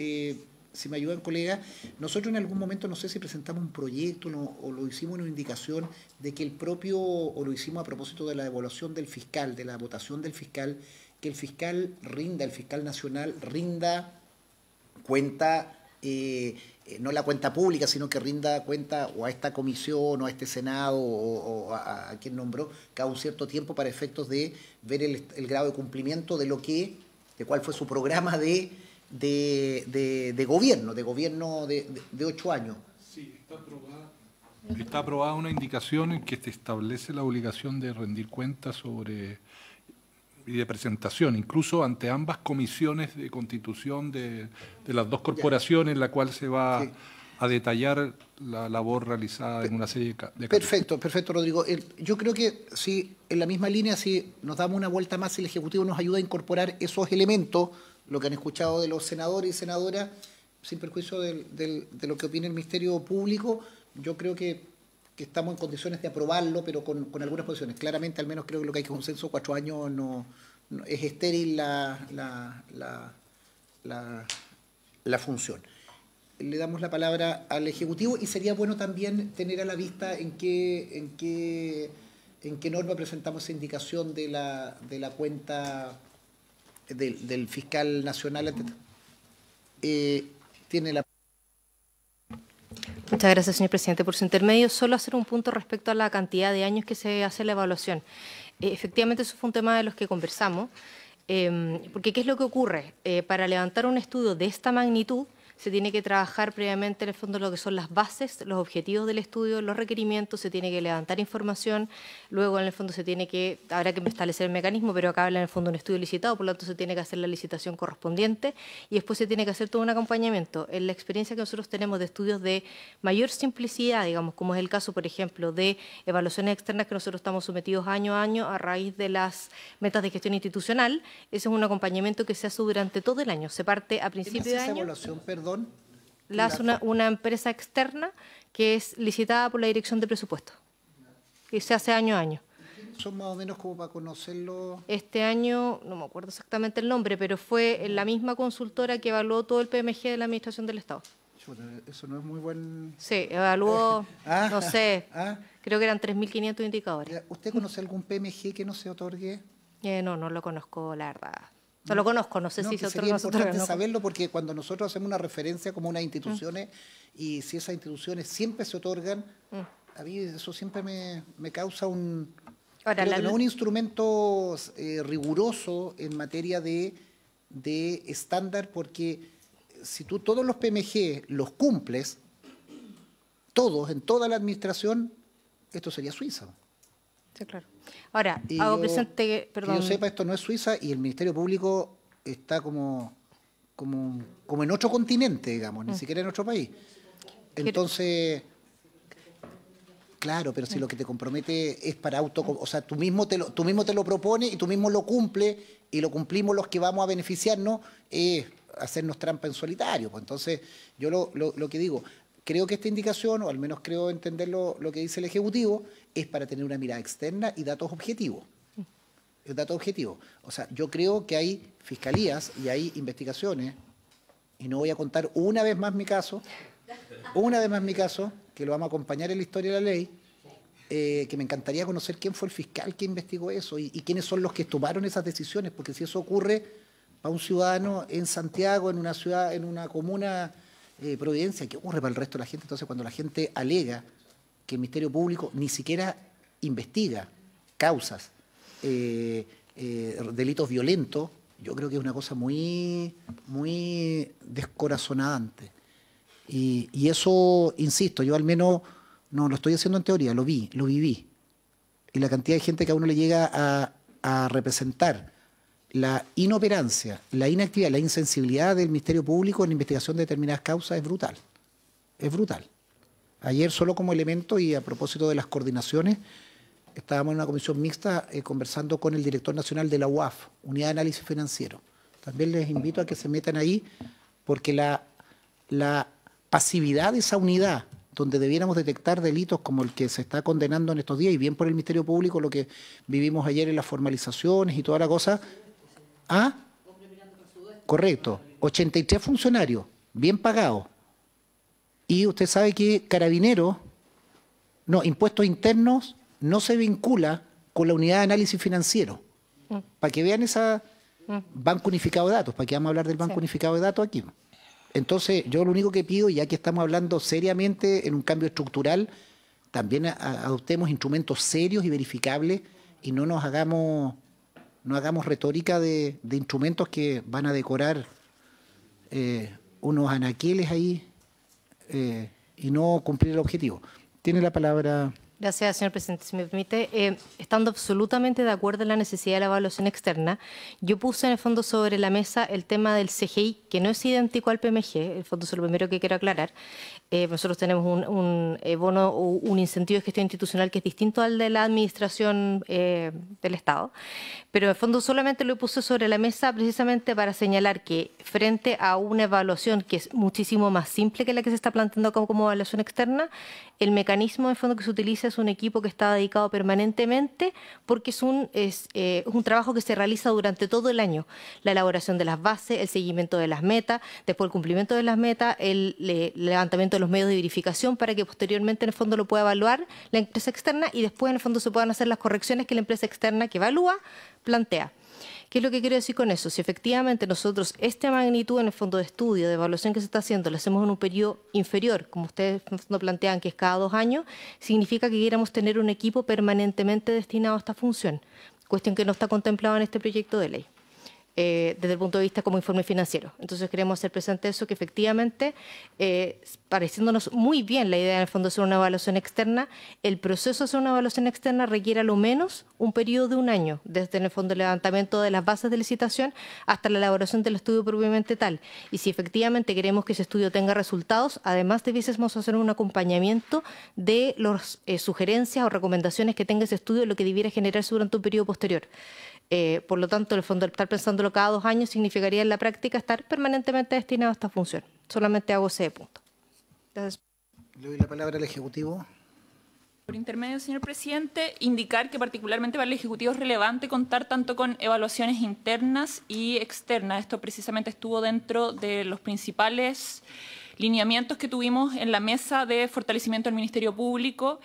Speaker 1: si me ayudan, colegas, nosotros en algún momento, no sé si presentamos un proyecto o lo hicimos en una indicación de que o lo hicimos a propósito de la evaluación del fiscal, de la votación del fiscal, que el fiscal nacional rinda cuenta, no la cuenta pública, sino que rinda cuenta o a esta comisión o a este Senado o a quien nombró cada un cierto tiempo para efectos de ver el grado de cumplimiento de cuál fue su programa de gobierno de 8 años.
Speaker 3: Sí, está aprobada una indicación en que se establece la obligación de rendir cuentas y de presentación, incluso ante ambas comisiones de constitución de las dos corporaciones, en la cual se va a detallar la labor realizada en una serie de
Speaker 1: Perfecto, Rodrigo. Yo creo que si en la misma línea, si nos damos una vuelta más, el Ejecutivo nos ayuda a incorporar esos elementos, lo que han escuchado de los senadores y senadoras, sin perjuicio de lo que opina el Ministerio Público, yo creo que estamos en condiciones de aprobarlo, pero con algunas posiciones. Claramente, al menos creo que lo que hay que consenso, 4 años no es estéril la función. Le damos la palabra al Ejecutivo y sería bueno también tener a la vista en qué norma presentamos esa indicación de la cuenta del fiscal nacional. Tiene la...
Speaker 7: Muchas gracias, señor presidente. Por su intermedio, solo hacer un punto respecto a la cantidad de años que se hace la evaluación. Efectivamente, eso fue un tema de los que conversamos, porque ¿qué es lo que ocurre? Para levantar un estudio de esta magnitud, se tiene que trabajar previamente en el fondo lo que son las bases, los objetivos del estudio, los requerimientos, se tiene que levantar información, luego en el fondo habrá que establecer el mecanismo, pero acá habla en el fondo un estudio licitado, por lo tanto se tiene que hacer la licitación correspondiente y después se tiene que hacer todo un acompañamiento. En la experiencia que nosotros tenemos de estudios de mayor simplicidad, digamos, como es el caso, por ejemplo, de evaluaciones externas que nosotros estamos sometidos año a año a raíz de las metas de gestión institucional, ese es un acompañamiento que se hace durante todo el año, se parte a principio de año.
Speaker 1: Evaluación, perdón?
Speaker 7: La hace una empresa externa que es licitada por la Dirección de Presupuestos y se hace año a año.
Speaker 1: ¿Son más o menos como para conocerlo?
Speaker 7: Este año, no me acuerdo exactamente el nombre, pero fue la misma consultora que evaluó todo el PMG de la Administración del Estado.
Speaker 1: Eso no es muy buen...
Speaker 7: Sí, evaluó, no sé, creo que eran 3.500 indicadores.
Speaker 1: ¿Usted conoce algún PMG que no se otorgue?
Speaker 7: No lo conozco, la verdad. No lo conozco, no sé si se otorga.
Speaker 1: Sería importante saberlo porque cuando nosotros hacemos una referencia como unas instituciones y si esas instituciones siempre se otorgan, a mí eso siempre me causa un... Ahora, no es un instrumento riguroso en materia de estándar, porque si tú todos los PMG los cumples, todos, en toda la administración, esto sería Suiza.
Speaker 7: Sí, claro. Ahora, hago presente que, perdón.
Speaker 1: Que yo sepa, esto no es Suiza y el Ministerio Público está como en otro continente, digamos, ni siquiera en otro país. Entonces, claro, pero si lo que te compromete es para o sea, tú mismo te lo propones y tú mismo lo cumples y lo cumplimos los que vamos a beneficiarnos, es hacernos trampa en solitario. Pues entonces, yo lo que digo, creo que esta indicación, o al menos creo entender lo que dice el Ejecutivo, es para tener una mirada externa y datos objetivos. Datos objetivos. O sea, yo creo que hay fiscalías y hay investigaciones, y no voy a contar una vez más mi caso, que lo vamos a acompañar en la historia de la ley, que me encantaría conocer quién fue el fiscal que investigó eso y quiénes son los que tomaron esas decisiones, porque si eso ocurre a un ciudadano en Santiago, en una ciudad, en una comuna, Providencia, ¿qué ocurre para el resto de la gente? Entonces, cuando la gente alega que el Ministerio Público ni siquiera investiga causas, delitos violentos, yo creo que es una cosa muy, muy descorazonante. Y eso, insisto, yo al menos no lo estoy haciendo en teoría, lo viví. Y la cantidad de gente que a uno le llega a representar la inoperancia, la inactividad, la insensibilidad del Ministerio Público en la investigación de determinadas causas es brutal. es brutal. Ayer, solo como elemento y a propósito de las coordinaciones, estábamos en una comisión mixta conversando con el director nacional de la UAF, Unidad de Análisis Financiero. También les invito a que se metan ahí, porque la pasividad de esa unidad, donde debiéramos detectar delitos como el que se está condenando en estos días, y bien por el Ministerio Público, lo que vivimos ayer en las formalizaciones y toda la cosa. ¿Ah? Correcto. 83 funcionarios, bien pagados. Y usted sabe que Carabineros, Impuestos Internos, no se vincula con la Unidad de Análisis Financiero. Para que vean esa Banco Unificado de Datos, para que vamos a hablar del Banco Unificado de Datos aquí. Entonces, yo lo único que pido, ya que estamos hablando seriamente en un cambio estructural, también adoptemos instrumentos serios y verificables y no hagamos retórica de instrumentos que van a decorar unos anaqueles ahí y no cumplir el objetivo. Tiene la palabra.
Speaker 7: Gracias, señor presidente. Si me permite, estando absolutamente de acuerdo en la necesidad de la evaluación externa, yo puse en el fondo sobre la mesa el tema del CGI, que no es idéntico al PMG, el fondo es lo primero que quiero aclarar. Nosotros tenemos un bono o un incentivo de gestión institucional que es distinto al de la administración del Estado, pero en el fondo solamente lo puse sobre la mesa precisamente para señalar que frente a una evaluación que es muchísimo más simple que la que se está planteando como evaluación externa, el mecanismo en el fondo que se utiliza es un equipo que está dedicado permanentemente porque es un trabajo que se realiza durante todo el año. La elaboración de las bases, el seguimiento de las metas, después el cumplimiento de las metas, el levantamiento de los medios de verificación para que posteriormente en el fondo lo pueda evaluar la empresa externa y después en el fondo se puedan hacer las correcciones que la empresa externa que evalúa plantea. ¿Qué es lo que quiero decir con eso? Si efectivamente nosotros esta magnitud en el fondo de estudio, de evaluación que se está haciendo, la hacemos en un periodo inferior, como ustedes nos plantean que es cada 2 años, significa que queremos tener un equipo permanentemente destinado a esta función, cuestión que no está contemplada en este proyecto de ley, desde el punto de vista como informe financiero. Entonces queremos hacer presente eso, que efectivamente, pareciéndonos muy bien la idea en el fondo de hacer una evaluación externa, el proceso de hacer una evaluación externa requiere a lo menos un periodo de 1 año, desde en el fondo el levantamiento de las bases de licitación hasta la elaboración del estudio propiamente tal. Y si efectivamente queremos que ese estudio tenga resultados, además debiésemos hacer un acompañamiento de las sugerencias o recomendaciones que tenga ese estudio, lo que debiera generarse durante un periodo posterior. Por lo tanto, en el fondo, estar pensándolo cada 2 años significaría en la práctica estar permanentemente destinado a esta función. Solamente hago ese punto. Gracias.
Speaker 1: Le doy la palabra al Ejecutivo.
Speaker 6: Por intermedio, señor presidente, indicar que particularmente para el Ejecutivo es relevante contar tanto con evaluaciones internas y externas. Esto precisamente estuvo dentro de los principales lineamientos que tuvimos en la mesa de fortalecimiento del Ministerio Público.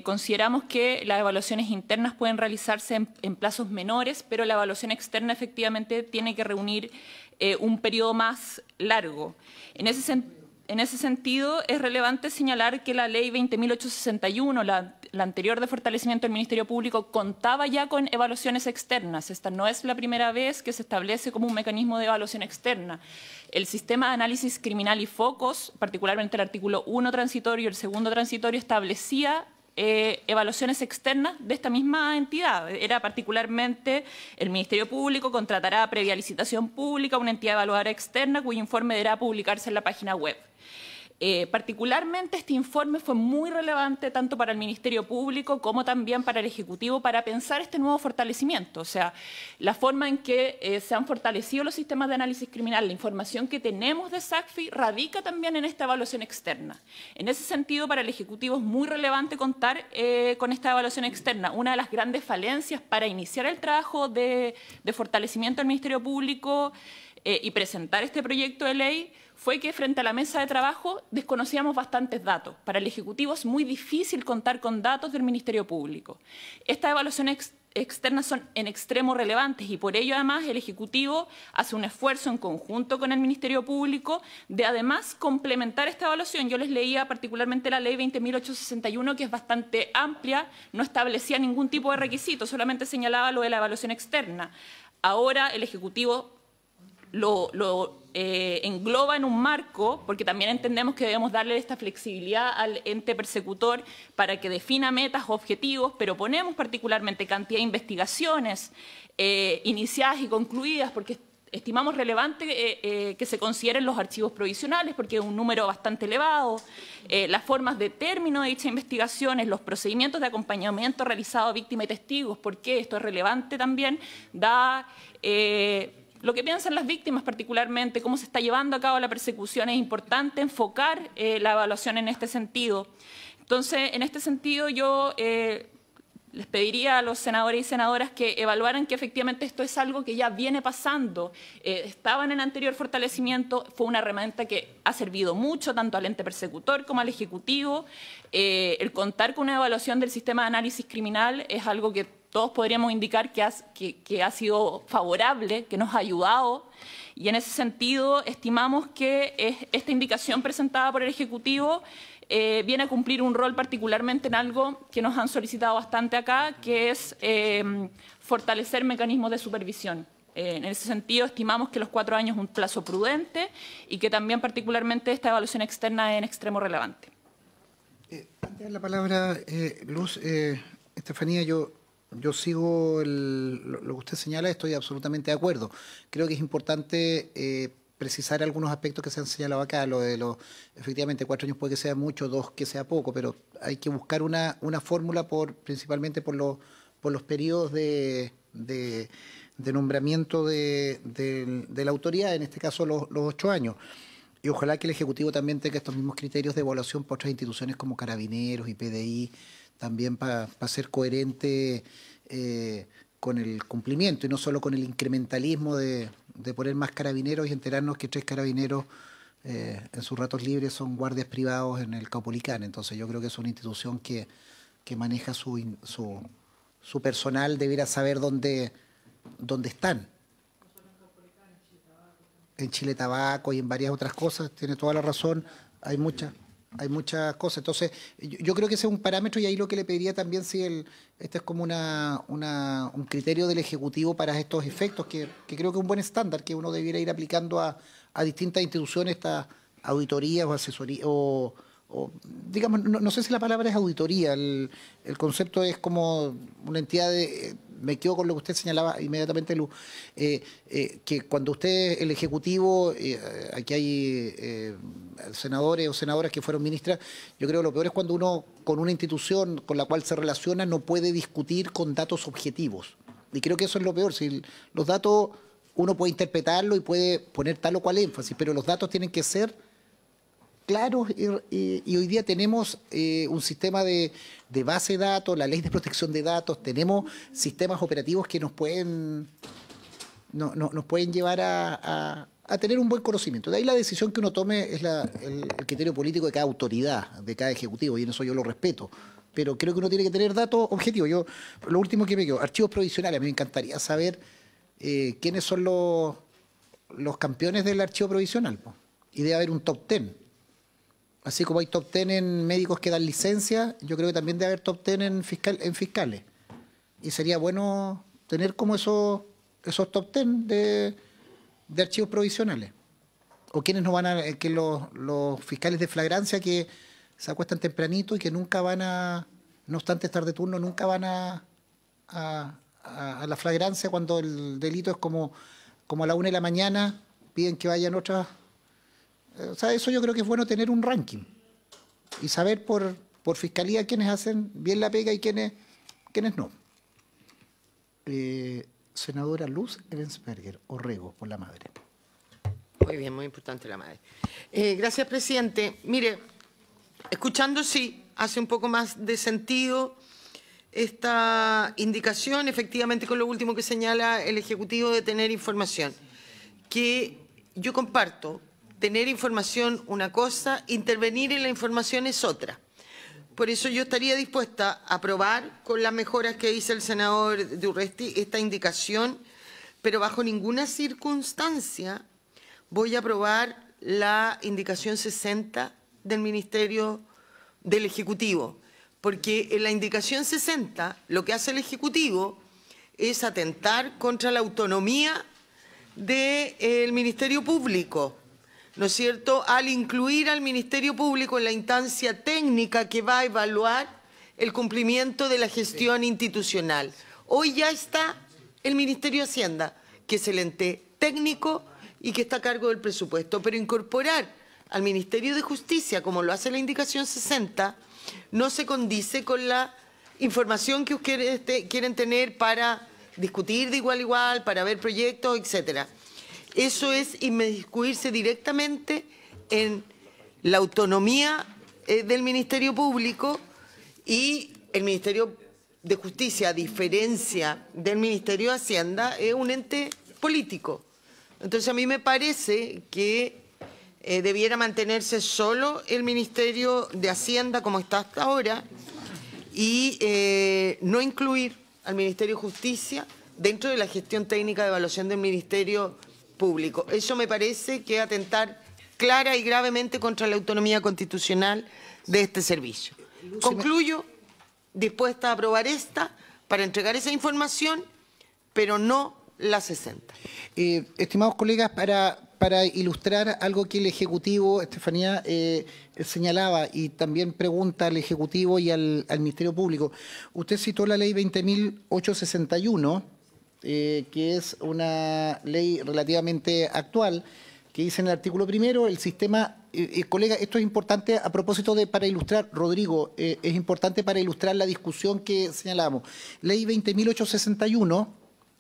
Speaker 6: Consideramos que las evaluaciones internas pueden realizarse en plazos menores, pero la evaluación externa efectivamente tiene que reunir un periodo más largo. En ese sentido, es relevante señalar que la Ley 20.861, la anterior de fortalecimiento del Ministerio Público, contaba ya con evaluaciones externas. Esta no es la primera vez que se establece como un mecanismo de evaluación externa. El sistema de análisis criminal y focos, particularmente el artículo 1 transitorio y el 2º transitorio, establecía evaluaciones externas de esta misma entidad. Era particularmente el Ministerio Público contratará previa licitación pública una entidad evaluadora externa cuyo informe deberá publicarse en la página web. Particularmente este informe fue muy relevante tanto para el Ministerio Público como también para el Ejecutivo para pensar este nuevo fortalecimiento, o sea, la forma en que se han fortalecido los sistemas de análisis criminal, la información que tenemos de SACFI radica también en esta evaluación externa. En ese sentido, para el Ejecutivo es muy relevante contar con esta evaluación externa. Una de las grandes falencias para iniciar el trabajo de fortalecimiento del Ministerio Público y presentar este proyecto de ley fue que frente a la mesa de trabajo desconocíamos bastantes datos. Para el Ejecutivo es muy difícil contar con datos del Ministerio Público. Estas evaluaciones externas son en extremo relevantes y por ello además el Ejecutivo hace un esfuerzo en conjunto con el Ministerio Público de además complementar esta evaluación. Yo les leía particularmente la Ley 20.861, que es bastante amplia, no establecía ningún tipo de requisito, solamente señalaba lo de la evaluación externa. Ahora el Ejecutivo lo engloba en un marco, porque también entendemos que debemos darle esta flexibilidad al ente persecutor para que defina metas, objetivos, pero ponemos particularmente cantidad de investigaciones iniciadas y concluidas, porque estimamos relevante que se consideren los archivos provisionales, porque es un número bastante elevado, las formas de término de dichas investigaciones, los procedimientos de acompañamiento realizado a víctimas y testigos, porque esto es relevante también, da lo que piensan las víctimas particularmente, cómo se está llevando a cabo la persecución. Es importante enfocar la evaluación en este sentido. Entonces, en este sentido, yo les pediría a los senadores y senadoras que evaluaran que efectivamente esto es algo que ya viene pasando. Estaba en el anterior fortalecimiento, fue una herramienta que ha servido mucho tanto al ente persecutor como al Ejecutivo. El contar con una evaluación del sistema de análisis criminal es algo que todos podríamos indicar que ha sido favorable, que nos ha ayudado. Y en ese sentido, estimamos que esta indicación presentada por el Ejecutivo viene a cumplir un rol particularmente en algo que nos han solicitado bastante acá, que es fortalecer mecanismos de supervisión. En ese sentido, estimamos que los 4 años es un plazo prudente y que también particularmente esta evaluación externa es en extremo relevante.
Speaker 1: Antes de la palabra, Luz, Estefanía, yo sigo lo que usted señala, estoy absolutamente de acuerdo. Creo que es importante precisar algunos aspectos que se han señalado acá, efectivamente 4 años puede que sea mucho, 2 que sea poco, pero hay que buscar una fórmula principalmente por los periodos de nombramiento de la autoridad, en este caso los 8 años. Y ojalá que el Ejecutivo también tenga estos mismos criterios de evaluación para otras instituciones como Carabineros y PDI, también para ser coherente con el cumplimiento y no solo con el incrementalismo de poner más carabineros y enterarnos que 3 carabineros en sus ratos libres son guardias privados en el Caupolicán. Entonces yo creo que es una institución que maneja su personal, debiera saber dónde están. En Chile Tabaco y en varias otras cosas, tiene toda la razón, hay muchas cosas. Entonces, yo creo que ese es un parámetro y ahí lo que le pediría también, si este es como un criterio del Ejecutivo para estos efectos, que creo que es un buen estándar que uno debiera ir aplicando a distintas instituciones, estas auditorías o asesorías, o digamos, no sé si la palabra es auditoría, el concepto es como una entidad me quedo con lo que usted señalaba inmediatamente, Luz, que cuando el Ejecutivo, aquí hay senadores o senadoras que fueron ministras, yo creo que lo peor es cuando uno con una institución con la cual se relaciona no puede discutir con datos objetivos. Y creo que eso es lo peor. Si los datos uno puede interpretarlo y puede poner tal o cual énfasis, pero los datos tienen que ser claros y hoy día tenemos un sistema de base de datos, la ley de protección de datos, tenemos sistemas operativos que nos pueden llevar a tener un buen conocimiento. De ahí la decisión que uno tome es el criterio político de cada autoridad, de cada ejecutivo, y en eso yo lo respeto. Pero creo que uno tiene que tener datos objetivos. Lo último que me quedo, archivos provisionales. A mí me encantaría saber quiénes son los campeones del archivo provisional, po. Y debe haber un top 10. Así como hay top 10 en médicos que dan licencia, yo creo que también debe haber top 10 en fiscales. Y sería bueno tener como esos top 10 de archivos provisionales. O quienes no van que los fiscales de flagrancia que se acuestan tempranito y que nunca van no obstante estar de turno, nunca van a la flagrancia cuando el delito es como a la 1 de la mañana, piden que vayan otras. O sea, eso yo creo que es bueno tener un ranking y saber por fiscalía quiénes hacen bien la pega y quiénes no. Senadora Luz Ebensberger, Orrego, por la madre.
Speaker 5: Muy bien, muy importante la madre. Gracias, presidente. Mire, escuchando, sí, hace un poco más de sentido esta indicación, efectivamente, con lo último que señala el Ejecutivo de tener información, que yo comparto. Tener información una cosa, intervenir en la información es otra. Por eso yo estaría dispuesta a aprobar con las mejoras que dice el senador de Urresti esta indicación, pero bajo ninguna circunstancia voy a aprobar la indicación 60 del Ministerio del Ejecutivo, porque en la indicación 60 lo que hace el Ejecutivo es atentar contra la autonomía del Ministerio Público, ¿no es cierto?, al incluir al Ministerio Público en la instancia técnica que va a evaluar el cumplimiento de la gestión institucional. Hoy ya está el Ministerio de Hacienda, que es el ente técnico y que está a cargo del presupuesto. Pero incorporar al Ministerio de Justicia, como lo hace la indicación 60, no se condice con la información que ustedes quieren tener para discutir de igual a igual, para ver proyectos, etcétera. Eso es inmiscuirse directamente en la autonomía del Ministerio Público, y el Ministerio de Justicia, a diferencia del Ministerio de Hacienda, es un ente político. Entonces, a mí me parece que debiera mantenerse solo el Ministerio de Hacienda como está hasta ahora y no incluir al Ministerio de Justicia dentro de la gestión técnica de evaluación del Ministerio Público. Eso me parece que atentar clara y gravemente contra la autonomía constitucional de este servicio. Concluyo, dispuesta a aprobar esta para entregar esa información, pero no la 60.
Speaker 1: Estimados colegas, para ilustrar algo que el Ejecutivo, Estefanía, señalaba y también pregunta al Ejecutivo y al Ministerio Público. Usted citó la ley 20.861, que es una ley relativamente actual, que dice en el artículo primero, el sistema, colega, esto es importante a propósito de, para ilustrar, Rodrigo, es importante para ilustrar la discusión que señalamos. Ley 20.861,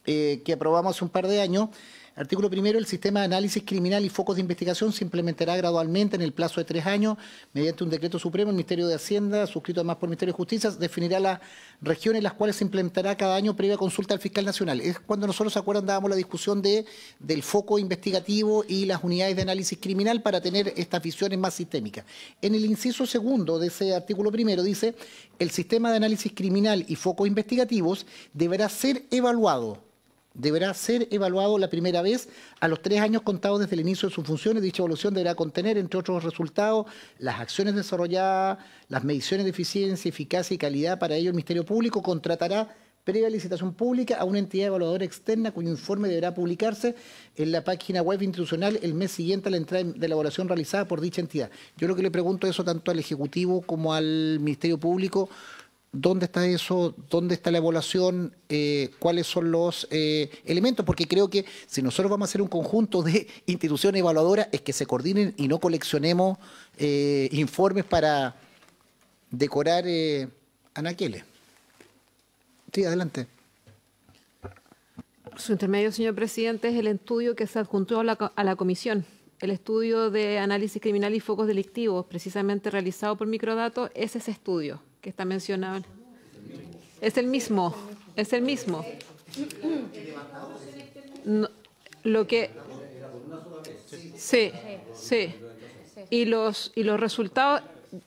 Speaker 1: que aprobamos hace un par de años, artículo primero, el sistema de análisis criminal y focos de investigación se implementará gradualmente en el plazo de 3 años mediante un decreto supremo. El Ministerio de Hacienda, suscrito además por el Ministerio de Justicia, definirá las regiones en las cuales se implementará cada año previa consulta al fiscal nacional. Es cuando nosotros, ¿se acuerdan?, dábamos la discusión del foco investigativo y las unidades de análisis criminal para tener estas visiones más sistémicas. En el inciso segundo de ese artículo primero dice, el sistema de análisis criminal y focos investigativos deberá ser evaluado la primera vez a los 3 años contados desde el inicio de sus funciones. Dicha evaluación deberá contener, entre otros resultados, las acciones desarrolladas, las mediciones de eficiencia, eficacia y calidad. Para ello, el Ministerio Público contratará previa licitación pública a una entidad evaluadora externa cuyo informe deberá publicarse en la página web institucional el mes siguiente a la entrada de la evaluación realizada por dicha entidad. Yo lo que le pregunto eso tanto al Ejecutivo como al Ministerio Público. ¿Dónde está eso? ¿Dónde está la evaluación? ¿Cuáles son los elementos? Porque creo que si nosotros vamos a hacer un conjunto de instituciones evaluadoras, es que se coordinen y no coleccionemos informes para decorar anaqueles. Sí, adelante.
Speaker 4: Su intermedio, señor presidente, es el estudio que se adjuntó a la comisión. El estudio de análisis criminal y focos delictivos, precisamente realizado por Microdatos, es ese estudio que está mencionado. Es el mismo. No, lo que... Sí. Y los resultados...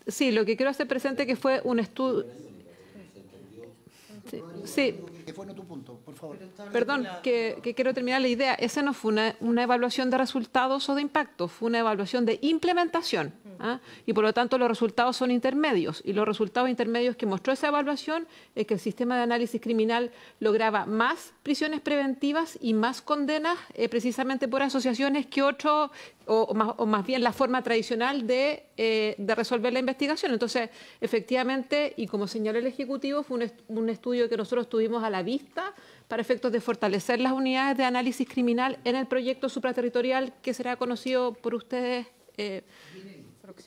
Speaker 4: Sí, lo que quiero hacer presente que fue un estudio... Sí.
Speaker 1: ¿Qué fue tu punto, por favor?
Speaker 4: Perdón, que quiero terminar la idea. Esa no fue una evaluación de resultados o de impacto, fue una evaluación de implementación. Y por lo tanto los resultados son intermedios. Y los resultados intermedios que mostró esa evaluación es que el sistema de análisis criminal lograba más prisiones preventivas y más condenas precisamente por asociaciones que otro, o más bien la forma tradicional de resolver la investigación. Entonces, efectivamente, y como señaló el Ejecutivo, fue un estudio que nosotros tuvimos a la vista para efectos de fortalecer las unidades de análisis criminal en el proyecto supraterritorial que será conocido por ustedes.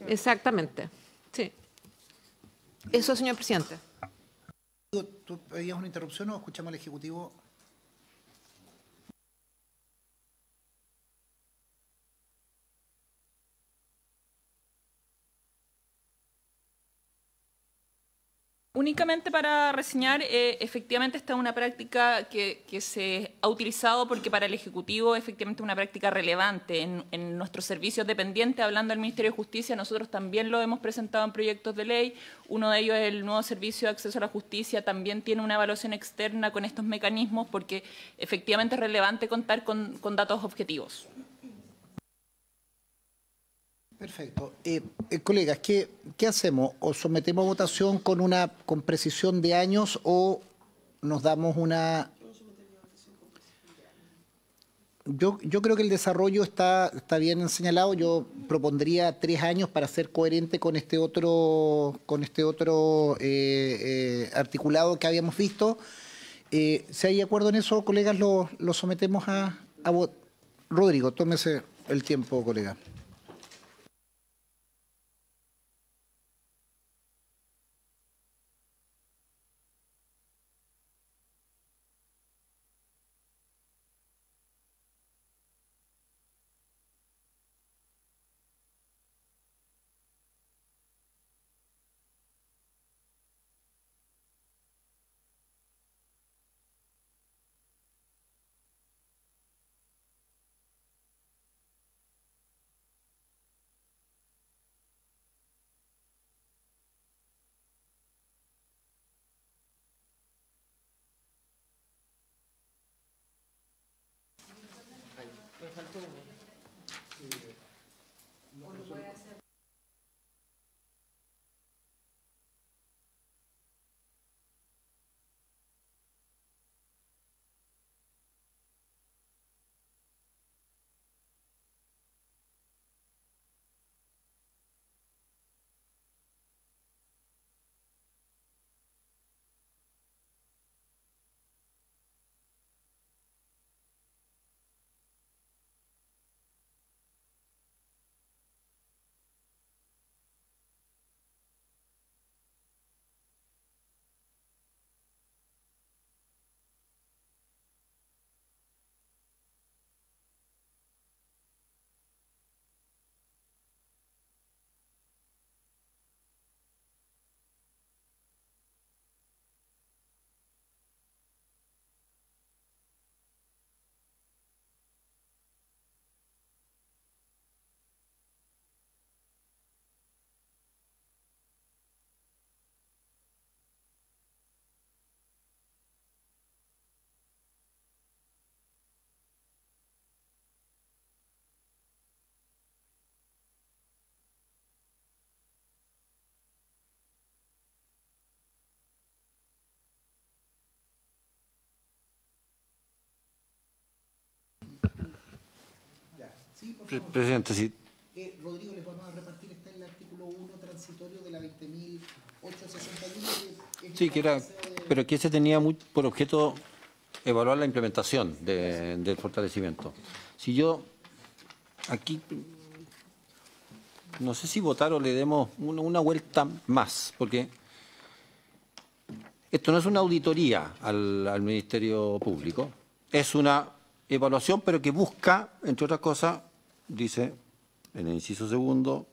Speaker 4: Exactamente. Sí. Eso, señor presidente.
Speaker 1: ¿Tú pedías una interrupción o escuchamos al Ejecutivo?
Speaker 6: Únicamente para reseñar, efectivamente esta es una práctica que se ha utilizado porque para el Ejecutivo efectivamente es una práctica relevante. En nuestros servicios dependientes, hablando del Ministerio de Justicia, nosotros también lo hemos presentado en proyectos de ley. Uno de ellos, el nuevo servicio de acceso a la justicia, también tiene una evaluación externa con estos mecanismos porque efectivamente es relevante contar con datos objetivos.
Speaker 1: Perfecto. Colegas, ¿qué hacemos? ¿O sometemos a votación con precisión de años o nos damos una...? Yo creo que el desarrollo está bien señalado. Yo propondría 3 años para ser coherente con este otro articulado que habíamos visto. Si hay acuerdo en eso, colegas, lo sometemos a votación. Rodrigo, tómese el tiempo, colega.
Speaker 8: Presidente, sí.
Speaker 1: Rodrigo, les vamos a repartir, está en el artículo 1 transitorio de la 20.861.
Speaker 8: Sí, pero que ese tenía por objeto evaluar la implementación del fortalecimiento. Si yo aquí, no sé si votar o le demos una vuelta más, porque esto no es una auditoría al Ministerio Público, es una evaluación, pero que busca, entre otras cosas, dice en el inciso segundo,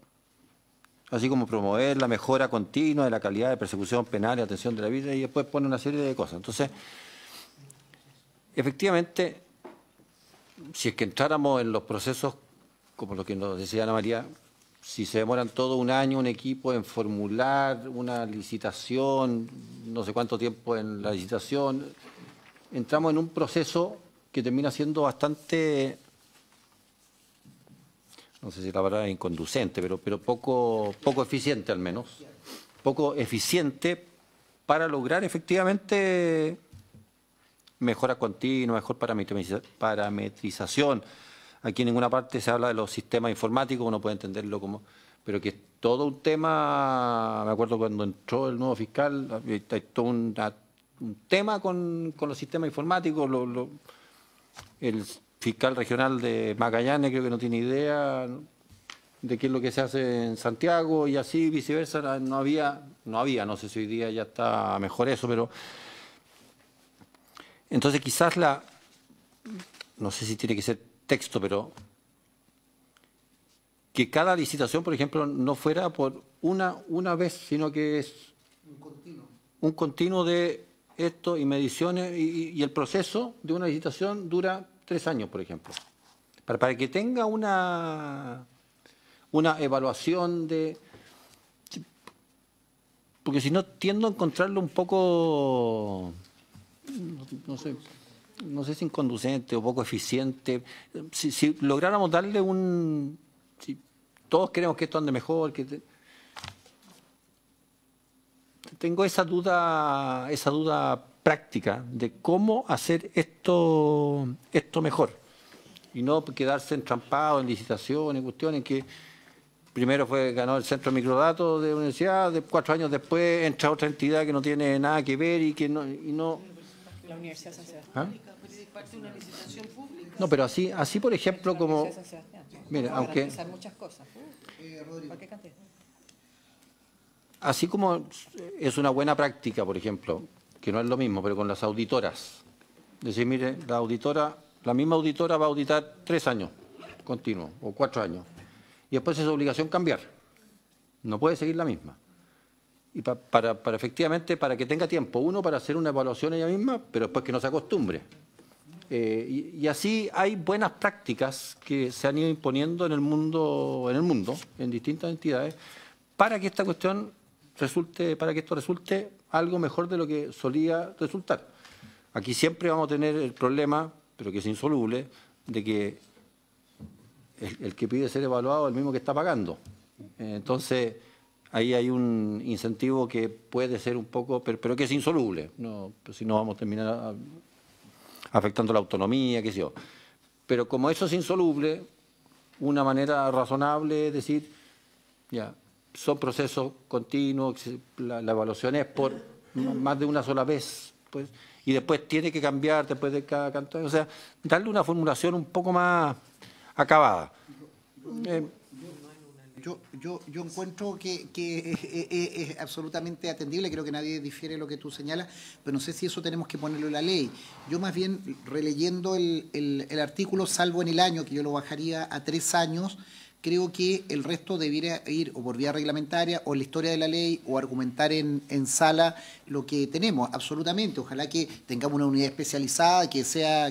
Speaker 8: así como promover la mejora continua de la calidad de persecución penal y atención de la vida, y después pone una serie de cosas. Entonces, efectivamente, si es que entráramos en los procesos, como lo que nos decía Ana María, si se demoran todo un año un equipo en formular una licitación, no sé cuánto tiempo en la licitación, entramos en un proceso que termina siendo bastante, no sé si la palabra es inconducente, pero poco eficiente al menos, poco eficiente para lograr efectivamente mejora continua, mejor parametrización. Aquí en ninguna parte se habla de los sistemas informáticos, uno puede entenderlo como, pero que es todo un tema. Me acuerdo cuando entró el nuevo fiscal, hay todo un tema con los sistemas informáticos. El fiscal regional de Magallanes creo que no tiene idea de qué es lo que se hace en Santiago, y así viceversa. No había, no sé si hoy día ya está mejor eso, pero entonces quizás no sé si tiene que ser texto, pero que cada licitación, por ejemplo, no fuera por una vez, sino que es un continuo de esto y mediciones, y el proceso de una licitación dura 3 años, por ejemplo, para que tenga una evaluación porque si no tiendo a encontrarlo un poco, no sé si inconducente o poco eficiente. Si lográramos darle si todos queremos que esto ande mejor, tengo esa duda práctica de cómo hacer esto mejor y no quedarse entrampado en licitaciones, cuestiones que primero ganó el Centro de Microdatos de la universidad, 4 años después entra otra entidad que no tiene nada que ver y no
Speaker 2: La Universidad de San Sebastián.
Speaker 8: ¿Ah?
Speaker 5: Es parte de una licitación pública.
Speaker 8: No, pero así por ejemplo,
Speaker 2: La
Speaker 8: como...
Speaker 2: Universidad de San Sebastián.
Speaker 8: Mire,
Speaker 2: Para
Speaker 8: aunque...
Speaker 2: garantizar muchas cosas. ¿Para qué cantidad?
Speaker 8: Así como es una buena práctica, por ejemplo, que no es lo mismo, pero con las auditoras. Decir, mire, la misma auditora va a auditar 3 años continuos o 4 años. Y después es obligación cambiar. No puede seguir la misma. Y para efectivamente, para que tenga tiempo, uno, para hacer una evaluación ella misma, pero después que no se acostumbre. Y así hay buenas prácticas que se han ido imponiendo en el mundo, en distintas entidades, para que esta cuestión para que esto resulte algo mejor de lo que solía resultar. Aquí siempre vamos a tener el problema, pero que es insoluble, de que el que pide ser evaluado es el mismo que está pagando. Entonces, ahí hay un incentivo que puede ser un poco, pero que es insoluble. No, pues si no vamos a terminar afectando la autonomía, qué sé yo. Pero como eso es insoluble, una manera razonable es decir, ya, son procesos continuos, la evaluación es por más de una sola vez, pues, y después tiene que cambiar después de cada canto. O sea, darle una formulación un poco más acabada.
Speaker 1: Yo encuentro que es absolutamente atendible, creo que nadie difiere de lo que tú señalas, pero no sé si eso tenemos que ponerlo en la ley. Yo más bien, releyendo el artículo, salvo en el año, que yo lo bajaría a 3 años, creo que el resto debiera ir o por vía reglamentaria o en la historia de la ley o argumentar en sala lo que tenemos, absolutamente. Ojalá que tengamos una unidad especializada que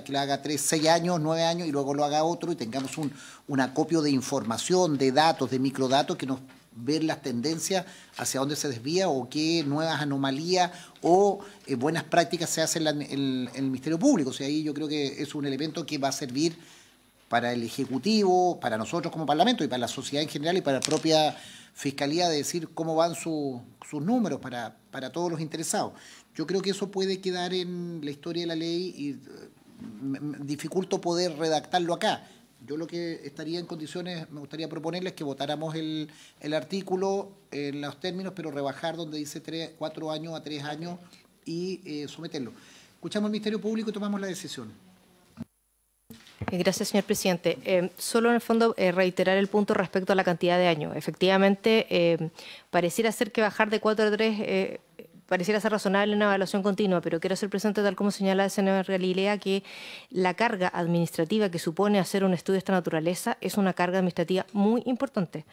Speaker 1: la haga 3, 6 años, 9 años y luego lo haga otro y tengamos un acopio de información, de datos, de microdatos que nos ver las tendencias hacia dónde se desvía o qué nuevas anomalías o buenas prácticas se hacen en el Ministerio Público. O sea, ahí yo creo que es un elemento que va a servir para el Ejecutivo, para nosotros como Parlamento y para la sociedad en general y para la propia Fiscalía de decir cómo van sus números para todos los interesados. Yo creo que eso puede quedar en la historia de la ley y dificulto poder redactarlo acá. Yo lo que estaría en condiciones, me gustaría proponerles que votáramos el artículo en los términos, pero rebajar donde dice 4 años a 3 años y someterlo. Escuchamos al Ministerio Público y tomamos la decisión.
Speaker 7: Gracias, señor presidente. Solo en el fondo reiterar el punto respecto a la cantidad de años. Efectivamente, pareciera ser que bajar de 4 a 3 pareciera ser razonable en una evaluación continua, pero quiero hacer presente, tal como señala el senador Galilea, que la carga administrativa que supone hacer un estudio de esta naturaleza es una carga administrativa muy importante.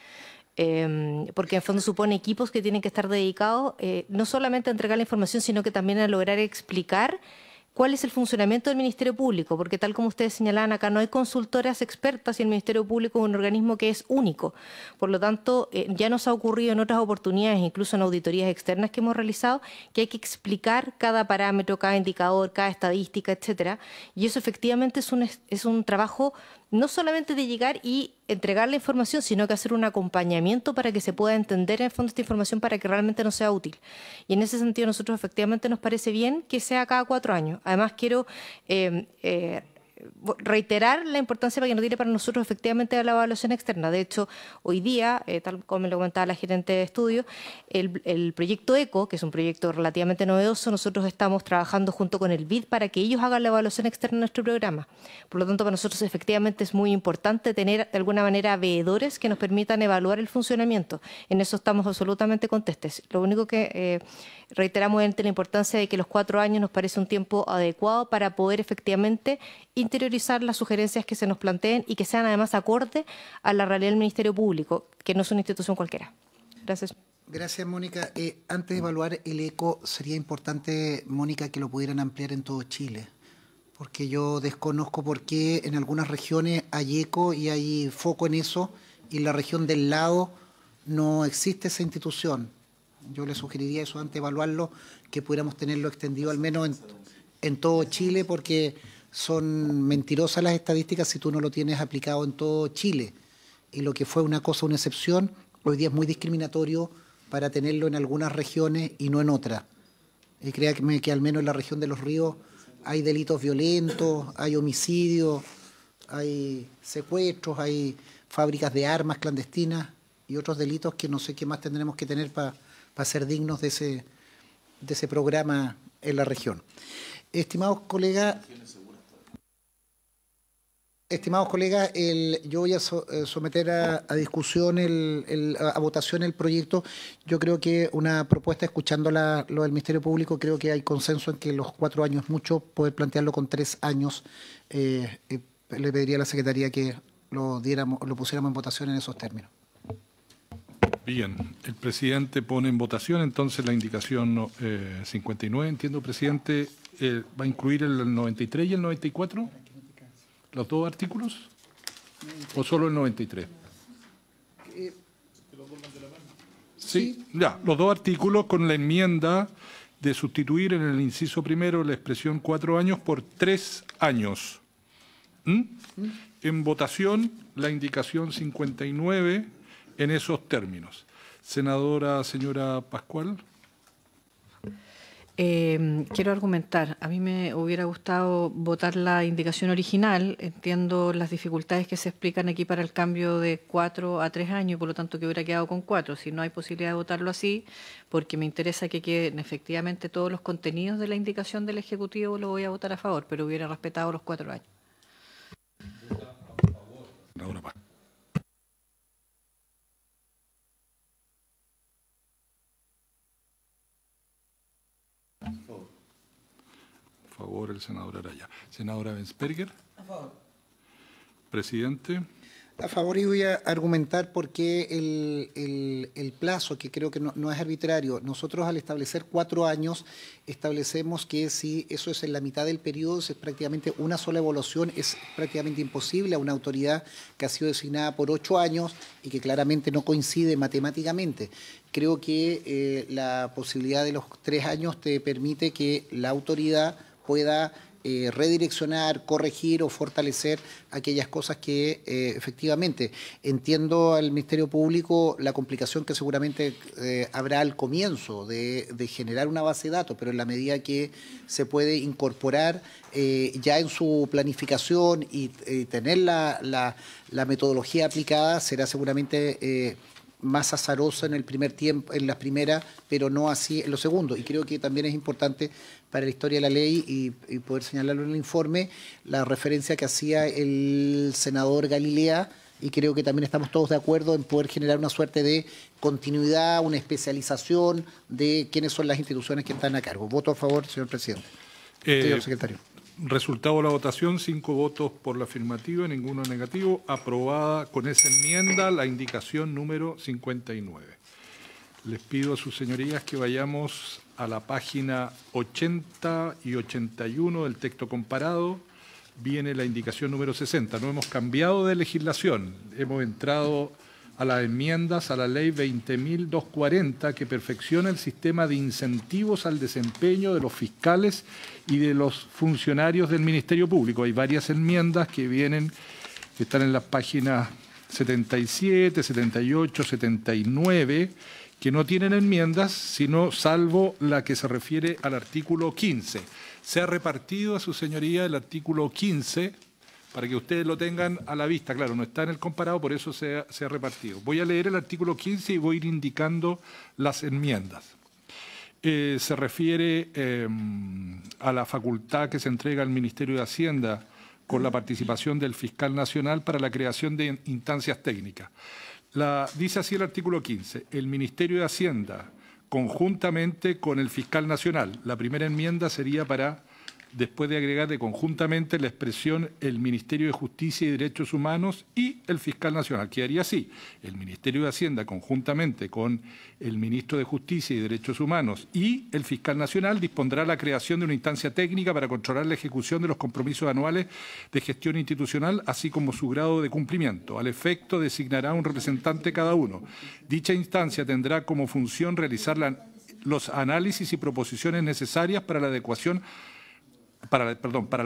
Speaker 7: Porque en fondo supone equipos que tienen que estar dedicados no solamente a entregar la información, sino que también a lograr explicar cuál es el funcionamiento del Ministerio Público, porque tal como ustedes señalaban acá, no hay consultoras expertas y el Ministerio Público es un organismo que es único. Por lo tanto, ya nos ha ocurrido en otras oportunidades, incluso en auditorías externas que hemos realizado, que hay que explicar cada parámetro, cada indicador, cada estadística, etcétera. Y eso efectivamente es un trabajo no solamente de llegar y entregar la información, sino que hacer un acompañamiento para que se pueda entender en el fondo esta información para que realmente nos sea útil. Y en ese sentido nosotros efectivamente nos parece bien que sea cada 4 años. Además quiero reiterar la importancia para que no tire para nosotros efectivamente la evaluación externa. De hecho, hoy día, tal como me lo comentaba la gerente de estudio, el proyecto ECO, que es un proyecto relativamente novedoso, nosotros estamos trabajando junto con el BID para que ellos hagan la evaluación externa de nuestro programa. Por lo tanto, para nosotros efectivamente es muy importante tener de alguna manera veedores que nos permitan evaluar el funcionamiento. En eso estamos absolutamente contestes. Lo único que reiteramos es la importancia de que los 4 años nos parece un tiempo adecuado para poder efectivamente interiorizar las sugerencias que se nos planteen y que sean además acorde a la realidad del Ministerio Público, que no es una institución cualquiera. Gracias.
Speaker 1: Gracias, Mónica. Antes de evaluar el ECO, sería importante, Mónica, que lo pudieran ampliar en todo Chile, porque yo desconozco por qué en algunas regiones hay ECO y hay foco en eso, y en la región del lado no existe esa institución. Yo le sugeriría eso antes de evaluarlo, que pudiéramos tenerlo extendido al menos en todo Chile, porque son mentirosas las estadísticas si tú no lo tienes aplicado en todo Chile. Y lo que fue una cosa, una excepción, hoy día es muy discriminatorio para tenerlo en algunas regiones y no en otras. Y créanme que al menos en la región de Los Ríos hay delitos violentos, hay homicidios, hay secuestros, hay fábricas de armas clandestinas y otros delitos que no sé qué más tendremos que tener para ser dignos de ese programa en la región. Estimados colegas, yo voy a someter a discusión, a votación el proyecto. Yo creo que una propuesta, escuchando lo del Ministerio Público, creo que hay consenso en que los 4 años es mucho, poder plantearlo con 3 años. Le pediría a la Secretaría que lo pusiéramos en votación en esos términos.
Speaker 3: Bien, el presidente pone en votación entonces la indicación 59, entiendo, presidente, ¿va a incluir el 93 y el 94? ¿Los dos artículos? ¿O solo el 93? Sí, ya, los dos artículos con la enmienda de sustituir en el inciso primero la expresión 4 años por 3 años. En votación, la indicación 59 en esos términos. Senadora, señora Pascual.
Speaker 2: Quiero argumentar. A mí me hubiera gustado votar la indicación original. Entiendo las dificultades que se explican aquí para el cambio de 4 a 3 años y por lo tanto que hubiera quedado con 4. Si no hay posibilidad de votarlo así, porque me interesa que queden efectivamente todos los contenidos de la indicación del Ejecutivo, lo voy a votar a favor, pero hubiera respetado los 4 años.
Speaker 3: A favor, el senador Araya. Senadora Bensperger.
Speaker 1: A favor.
Speaker 3: Presidente.
Speaker 1: A favor, y voy a argumentar por qué el plazo, que creo que no es arbitrario. Nosotros, al establecer 4 años, establecemos que si eso es en la mitad del periodo, es prácticamente una sola evaluación, es prácticamente imposible a una autoridad que ha sido designada por 8 años y que claramente no coincide matemáticamente. Creo que la posibilidad de los 3 años te permite que la autoridad pueda redireccionar, corregir o fortalecer aquellas cosas que efectivamente entiendo al Ministerio Público la complicación que seguramente habrá al comienzo de generar una base de datos, pero en la medida que se puede incorporar ya en su planificación y tener la metodología aplicada, será seguramente más azarosa en el primer tiempo, en las primeras, pero no así en los segundos. Y creo que también es importante para la historia de la ley y poder señalarlo en el informe, la referencia que hacía el senador Galilea, y creo que también estamos todos de acuerdo en poder generar una suerte de continuidad, una especialización de quiénes son las instituciones que están a cargo. Voto a favor, señor presidente. Señor secretario.
Speaker 3: Resultado de la votación, 5 votos por la afirmativa, ninguno negativo. Aprobada con esa enmienda la indicación número 59. Les pido a sus señorías que vayamos a la página 80 y 81 del texto comparado. Viene la indicación número 60. No hemos cambiado de legislación. Hemos entrado a las enmiendas a la ley 20.240 que perfecciona el sistema de incentivos al desempeño de los fiscales y de los funcionarios del Ministerio Público. Hay varias enmiendas que están en las páginas 77, 78, 79, que no tienen enmiendas, sino salvo la que se refiere al artículo 15. Se ha repartido a su señoría el artículo 15 para que ustedes lo tengan a la vista. Claro, no está en el comparado, por eso se ha repartido. Voy a leer el artículo 15 y voy a ir indicando las enmiendas. Se refiere a la facultad que se entrega al Ministerio de Hacienda con la participación del fiscal nacional para la creación de instancias técnicas. Dice así el artículo 15, el Ministerio de Hacienda, conjuntamente con el fiscal nacional. La primera enmienda sería para, después de agregar de conjuntamente la expresión el Ministerio de Justicia y Derechos Humanos y el fiscal nacional. Quedaría así, el Ministerio de Hacienda conjuntamente con el Ministro de Justicia y Derechos Humanos y el fiscal nacional dispondrá la creación de una instancia técnica para controlar la ejecución de los compromisos anuales de gestión institucional, así como su grado de cumplimiento. Al efecto designará un representante cada uno. Dicha instancia tendrá como función realizar los análisis y proposiciones necesarias para la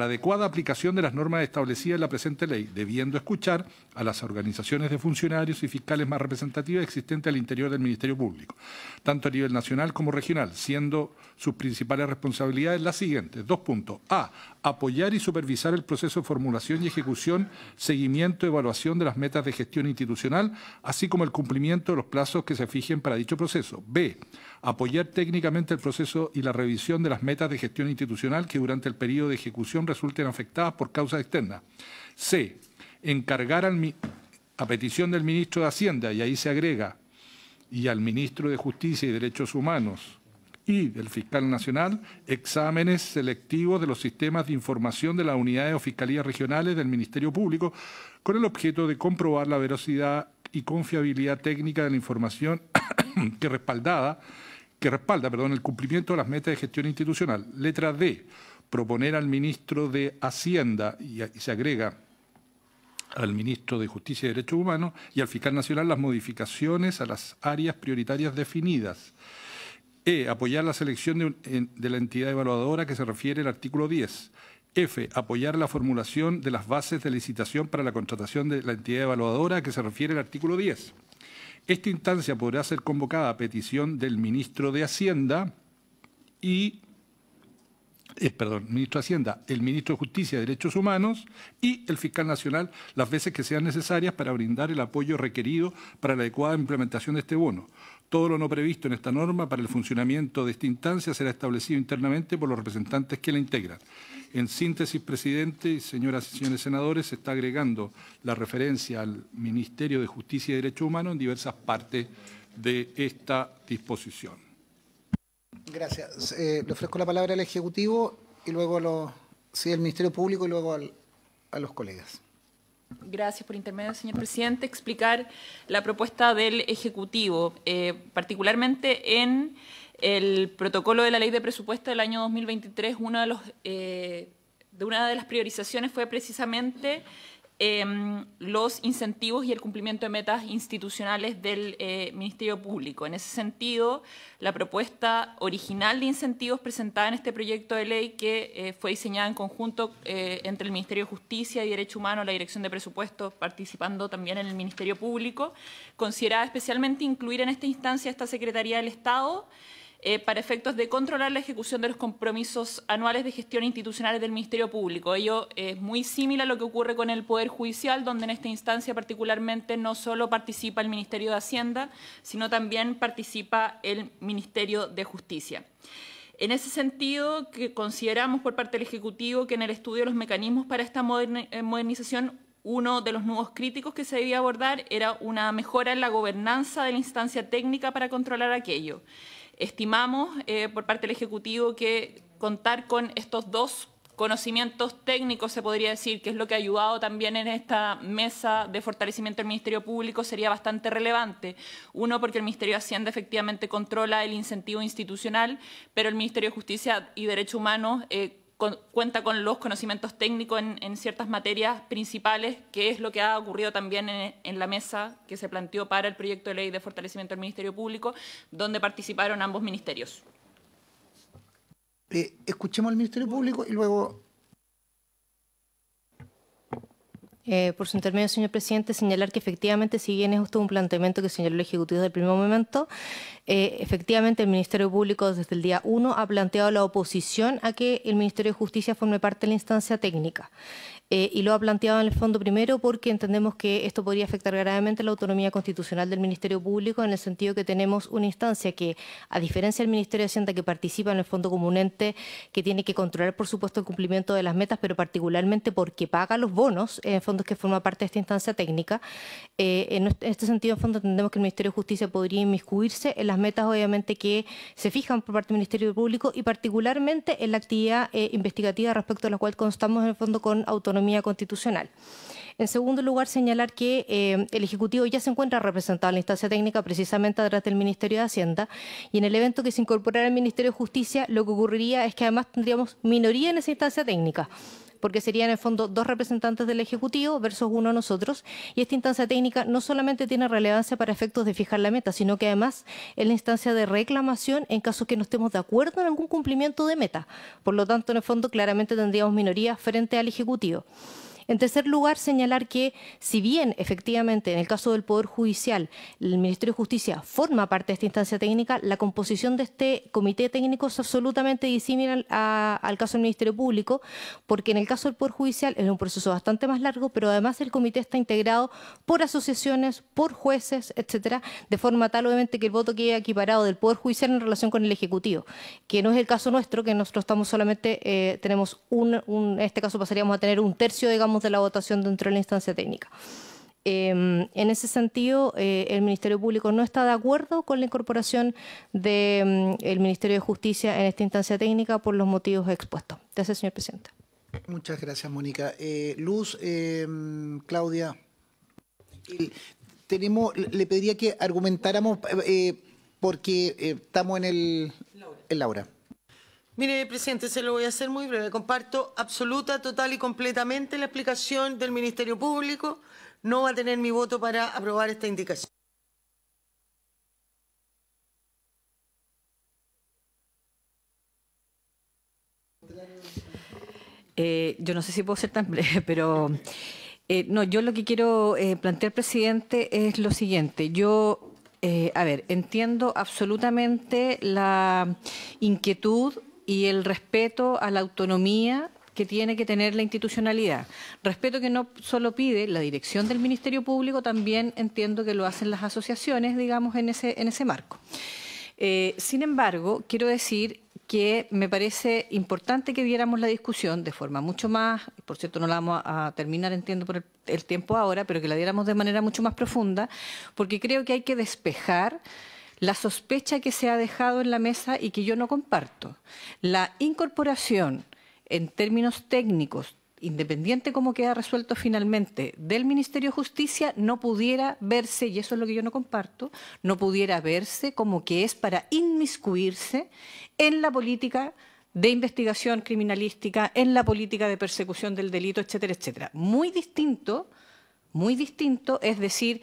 Speaker 3: adecuada aplicación de las normas establecidas en la presente ley, debiendo escuchar a las organizaciones de funcionarios y fiscales más representativas existentes al interior del Ministerio Público, tanto a nivel nacional como regional, siendo sus principales responsabilidades las siguientes. 2 puntos. A. Apoyar y supervisar el proceso de formulación y ejecución, seguimiento y evaluación de las metas de gestión institucional, así como el cumplimiento de los plazos que se fijen para dicho proceso. B. apoyar técnicamente el proceso y la revisión de las metas de gestión institucional que durante el periodo de ejecución resulten afectadas por causas externas. C. Encargar a petición del ministro de Hacienda, y ahí se agrega, y al ministro de Justicia y Derechos Humanos y del fiscal nacional, exámenes selectivos de los sistemas de información de las unidades o fiscalías regionales del Ministerio Público con el objeto de comprobar la veracidad y confiabilidad técnica de la información que respalda el cumplimiento de las metas de gestión institucional. Letra D. Proponer al ministro de Hacienda, y se agrega al ministro de Justicia y Derechos Humanos y al fiscal nacional las modificaciones a las áreas prioritarias definidas. E. Apoyar la selección de la entidad evaluadora que se refiere al artículo 10. F. Apoyar la formulación de las bases de licitación para la contratación de la entidad evaluadora que se refiere al artículo 10. Esta instancia podrá ser convocada a petición del ministro de Hacienda ministro de Hacienda, el ministro de Justicia y Derechos Humanos y el fiscal nacional las veces que sean necesarias para brindar el apoyo requerido para la adecuada implementación de este bono. Todo lo no previsto en esta norma para el funcionamiento de esta instancia será establecido internamente por los representantes que la integran. En síntesis, presidente y señoras y señores senadores, se está agregando la referencia al Ministerio de Justicia y Derechos Humanos en diversas partes de esta disposición.
Speaker 1: Gracias. Le ofrezco la palabra al Ejecutivo y luego al Ministerio Público y luego a los colegas.
Speaker 6: Gracias por intermedio, señor presidente. Explicar la propuesta del Ejecutivo, particularmente en el protocolo de la Ley de Presupuesto del año 2023, una de las priorizaciones fue precisamente los incentivos y el cumplimiento de metas institucionales del Ministerio Público. En ese sentido, la propuesta original de incentivos presentada en este proyecto de ley, que fue diseñada en conjunto entre el Ministerio de Justicia y Derechos Humanos, la Dirección de Presupuestos, participando también en el Ministerio Público, consideraba especialmente incluir en esta instancia esta Secretaría del Estado, para efectos de controlar la ejecución de los compromisos anuales de gestión institucionales del Ministerio Público. Ello es muy similar a lo que ocurre con el Poder Judicial, donde en esta instancia particularmente no solo participa el Ministerio de Hacienda, sino también participa el Ministerio de Justicia. En ese sentido, que consideramos por parte del Ejecutivo que en el estudio de los mecanismos para esta modernización, uno de los nudos críticos que se debía abordar era una mejora en la gobernanza de la instancia técnica para controlar aquello. Estimamos por parte del Ejecutivo que contar con estos dos conocimientos técnicos, se podría decir, que es lo que ha ayudado también en esta mesa de fortalecimiento del Ministerio Público, sería bastante relevante. Uno, porque el Ministerio de Hacienda efectivamente controla el incentivo institucional, pero el Ministerio de Justicia y Derechos Humanos cuenta con los conocimientos técnicos en ciertas materias principales, que es lo que ha ocurrido también en la mesa que se planteó para el proyecto de ley de fortalecimiento del Ministerio Público, donde participaron ambos ministerios.
Speaker 1: Escuchemos al Ministerio Público y luego...
Speaker 7: Por su intermedio, señor presidente, señalar que efectivamente, si bien es usted un planteamiento que señaló el Ejecutivo desde el primer momento, efectivamente el Ministerio Público desde el día 1 ha planteado la oposición a que el Ministerio de Justicia forme parte de la instancia técnica. Y lo ha planteado en el fondo primero porque entendemos que esto podría afectar gravemente la autonomía constitucional del Ministerio Público, en el sentido que tenemos una instancia que, a diferencia del Ministerio de Hacienda, que participa en el fondo como un ente que tiene que controlar, por supuesto, el cumplimiento de las metas, pero particularmente porque paga los bonos, en fondos que forma parte de esta instancia técnica. En este sentido, en fondo, entendemos que el Ministerio de Justicia podría inmiscuirse en las metas, obviamente, que se fijan por parte del Ministerio Público y particularmente en la actividad investigativa respecto a la cual constamos, en el fondo, con autonomía constitucional. En segundo lugar, señalar que el Ejecutivo ya se encuentra representado en la instancia técnica precisamente a través del Ministerio de Hacienda, y en el evento que se incorporara al Ministerio de Justicia, lo que ocurriría es que además tendríamos minoría en esa instancia técnica, porque serían en el fondo 2 representantes del Ejecutivo versus 1 nosotros, y esta instancia técnica no solamente tiene relevancia para efectos de fijar la meta, sino que además es la instancia de reclamación en caso que no estemos de acuerdo en algún cumplimiento de meta. Por lo tanto, en el fondo claramente tendríamos minoría frente al Ejecutivo. En tercer lugar, señalar que si bien efectivamente en el caso del Poder Judicial el Ministerio de Justicia forma parte de esta instancia técnica, la composición de este comité técnico es absolutamente disímil al caso del Ministerio Público, porque en el caso del Poder Judicial es un proceso bastante más largo, pero además el comité está integrado por asociaciones, por jueces, etcétera, de forma tal obviamente que el voto quede equiparado del Poder Judicial en relación con el Ejecutivo, que no es el caso nuestro, que nosotros estamos solamente, tenemos en este caso pasaríamos a tener un tercio, digamos, de la votación dentro de la instancia técnica. En ese sentido, el Ministerio Público no está de acuerdo con la incorporación del Ministerio de Justicia en esta instancia técnica por los motivos expuestos. Gracias, señor presidente.
Speaker 1: Muchas gracias, Mónica. Luz, Claudia, le pediría que argumentáramos porque estamos en Laura.
Speaker 5: Mire, presidente, se lo voy a hacer muy breve. Comparto absoluta, total y completamente la explicación del Ministerio Público. No va a tener mi voto para aprobar esta indicación.
Speaker 2: Yo no sé si puedo ser tan breve, pero no, yo lo que quiero plantear, presidente, es lo siguiente. Yo, a ver, entiendo absolutamente la inquietud y el respeto a la autonomía que tiene que tener la institucionalidad. Respeto que no solo pide la dirección del Ministerio Público, también entiendo que lo hacen las asociaciones, digamos, en ese marco. Sin embargo, quiero decir que me parece importante que diéramos la discusión de forma mucho más, por cierto no la vamos a terminar, entiendo, por el tiempo ahora, pero que la diéramos de manera mucho más profunda, porque creo que hay que despejar la sospecha que se ha dejado en la mesa y que yo no comparto. La incorporación en términos técnicos, independiente cómo queda resuelto finalmente, del Ministerio de Justicia, no pudiera verse, y eso es lo que yo no comparto, no pudiera verse como que es para inmiscuirse en la política de investigación criminalística, en la política de persecución del delito, etcétera, etcétera. Muy distinto es decir,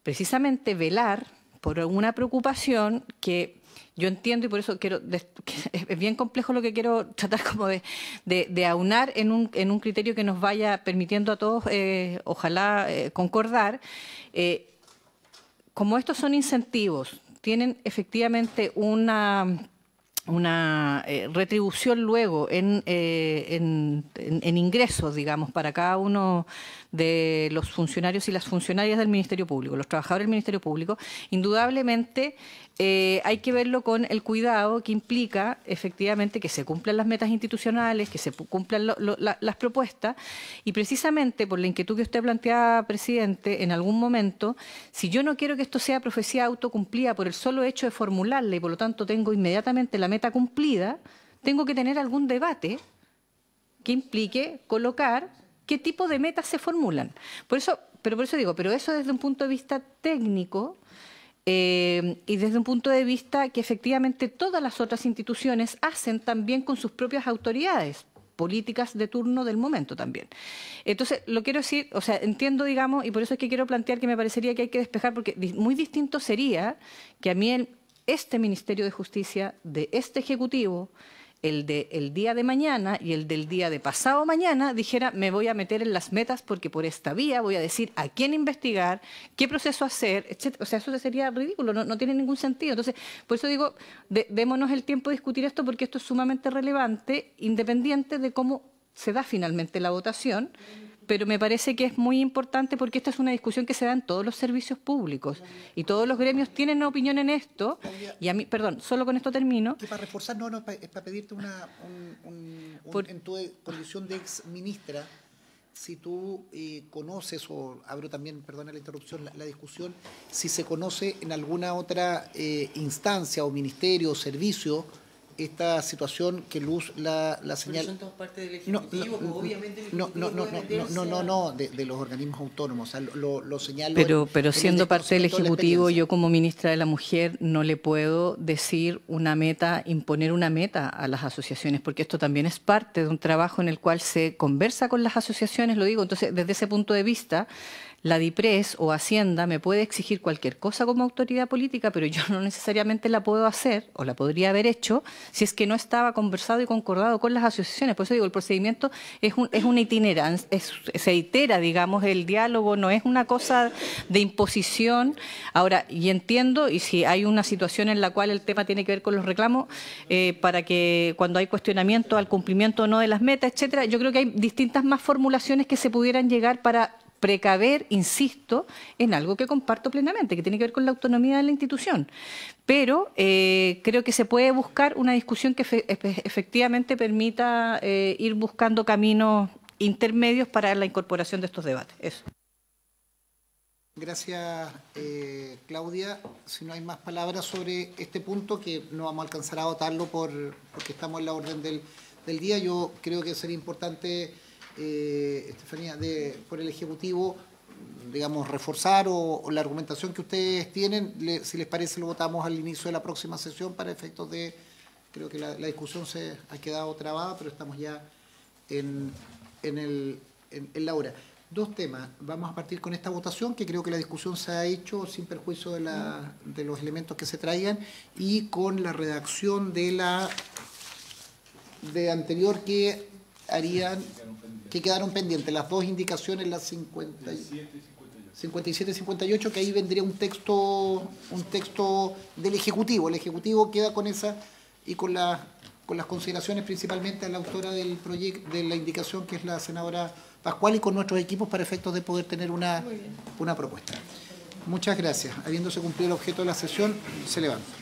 Speaker 2: precisamente velar por una preocupación que yo entiendo, y por eso es bien complejo lo que quiero tratar como de aunar en un criterio que nos vaya permitiendo a todos, ojalá, concordar. Como estos son incentivos, tienen efectivamente una retribución luego en ingresos, digamos, para cada uno de los funcionarios y las funcionarias del Ministerio Público, los trabajadores del Ministerio Público, indudablemente hay que verlo con el cuidado que implica efectivamente que se cumplan las metas institucionales, que se cumplan las propuestas, y precisamente por la inquietud que usted planteaba, presidente, en algún momento, si yo no quiero que esto sea profecía autocumplida por el solo hecho de formularla y por lo tanto tengo inmediatamente la meta cumplida, tengo que tener algún debate que implique colocar qué tipo de metas se formulan. Por eso digo, pero eso desde un punto de vista técnico y desde un punto de vista que efectivamente todas las otras instituciones hacen también con sus propias autoridades políticas de turno del momento también. Entonces, lo quiero decir, o sea, entiendo, digamos, y por eso es que quiero plantear que me parecería que hay que despejar, porque muy distinto sería que a mí este Ministerio de Justicia, de este Ejecutivo, el del día de mañana y el del día de pasado mañana dijera, me voy a meter en las metas porque por esta vía voy a decir a quién investigar, qué proceso hacer, etc. O sea, eso sería ridículo, no tiene ningún sentido. Entonces, por eso digo, démonos el tiempo de discutir esto porque esto es sumamente relevante, independiente de cómo se da finalmente la votación, pero me parece que es muy importante porque esta es una discusión que se da en todos los servicios públicos y todos los gremios tienen una opinión en esto. Y a mí, perdón, solo con esto termino.
Speaker 1: Que para reforzar, es para pedirte en tu condición de ex ministra, si tú conoces, o abro también, perdona la interrupción, la discusión, si se conoce en alguna otra instancia o ministerio o servicio esta situación que Luz la señala.
Speaker 5: Son todas partes del Ejecutivo, obviamente. De los organismos autónomos. O sea, lo señalo.
Speaker 2: Pero siendo parte del Ejecutivo, yo como ministra de la Mujer no le puedo decir una meta, imponer una meta a las asociaciones, porque esto también es parte de un trabajo en el cual se conversa con las asociaciones, lo digo. Entonces, desde ese punto de vista, la DIPRES o Hacienda me puede exigir cualquier cosa como autoridad política, pero yo no necesariamente la puedo hacer o la podría haber hecho si es que no estaba conversado y concordado con las asociaciones. Por eso digo, el procedimiento es una itinerancia, se itera, digamos, el diálogo, no es una cosa de imposición. Ahora, y entiendo, y si hay una situación en la cual el tema tiene que ver con los reclamos, para que cuando hay cuestionamiento al cumplimiento o no de las metas, etcétera, yo creo que hay distintas más formulaciones que se pudieran llegar para precaver, insisto, en algo que comparto plenamente, que tiene que ver con la autonomía de la institución. Pero creo que se puede buscar una discusión que efectivamente permita ir buscando caminos intermedios para la incorporación de estos debates. Eso.
Speaker 1: Gracias, Claudia. Si no hay más palabras sobre este punto, que no vamos a alcanzar a votarlo porque estamos en la orden del día, yo creo que sería importante, Estefanía, por el Ejecutivo, digamos, reforzar o la argumentación que ustedes tienen. Si les parece, lo votamos al inicio de la próxima sesión para efectos de... Creo que la discusión se ha quedado trabada, pero estamos ya en la hora. Dos temas. Vamos a partir con esta votación, que creo que la discusión se ha hecho sin perjuicio de los elementos que se traigan, y con la redacción de anterior que quedaron pendientes, las dos indicaciones, las 57 y 58, que ahí vendría un texto del Ejecutivo. El Ejecutivo queda con esa y con las consideraciones principalmente a la autora del proyecto, de la indicación, que es la senadora Pascual, y con nuestros equipos para efectos de poder tener una propuesta. Muchas gracias. Habiéndose cumplido el objeto de la sesión, se levanta.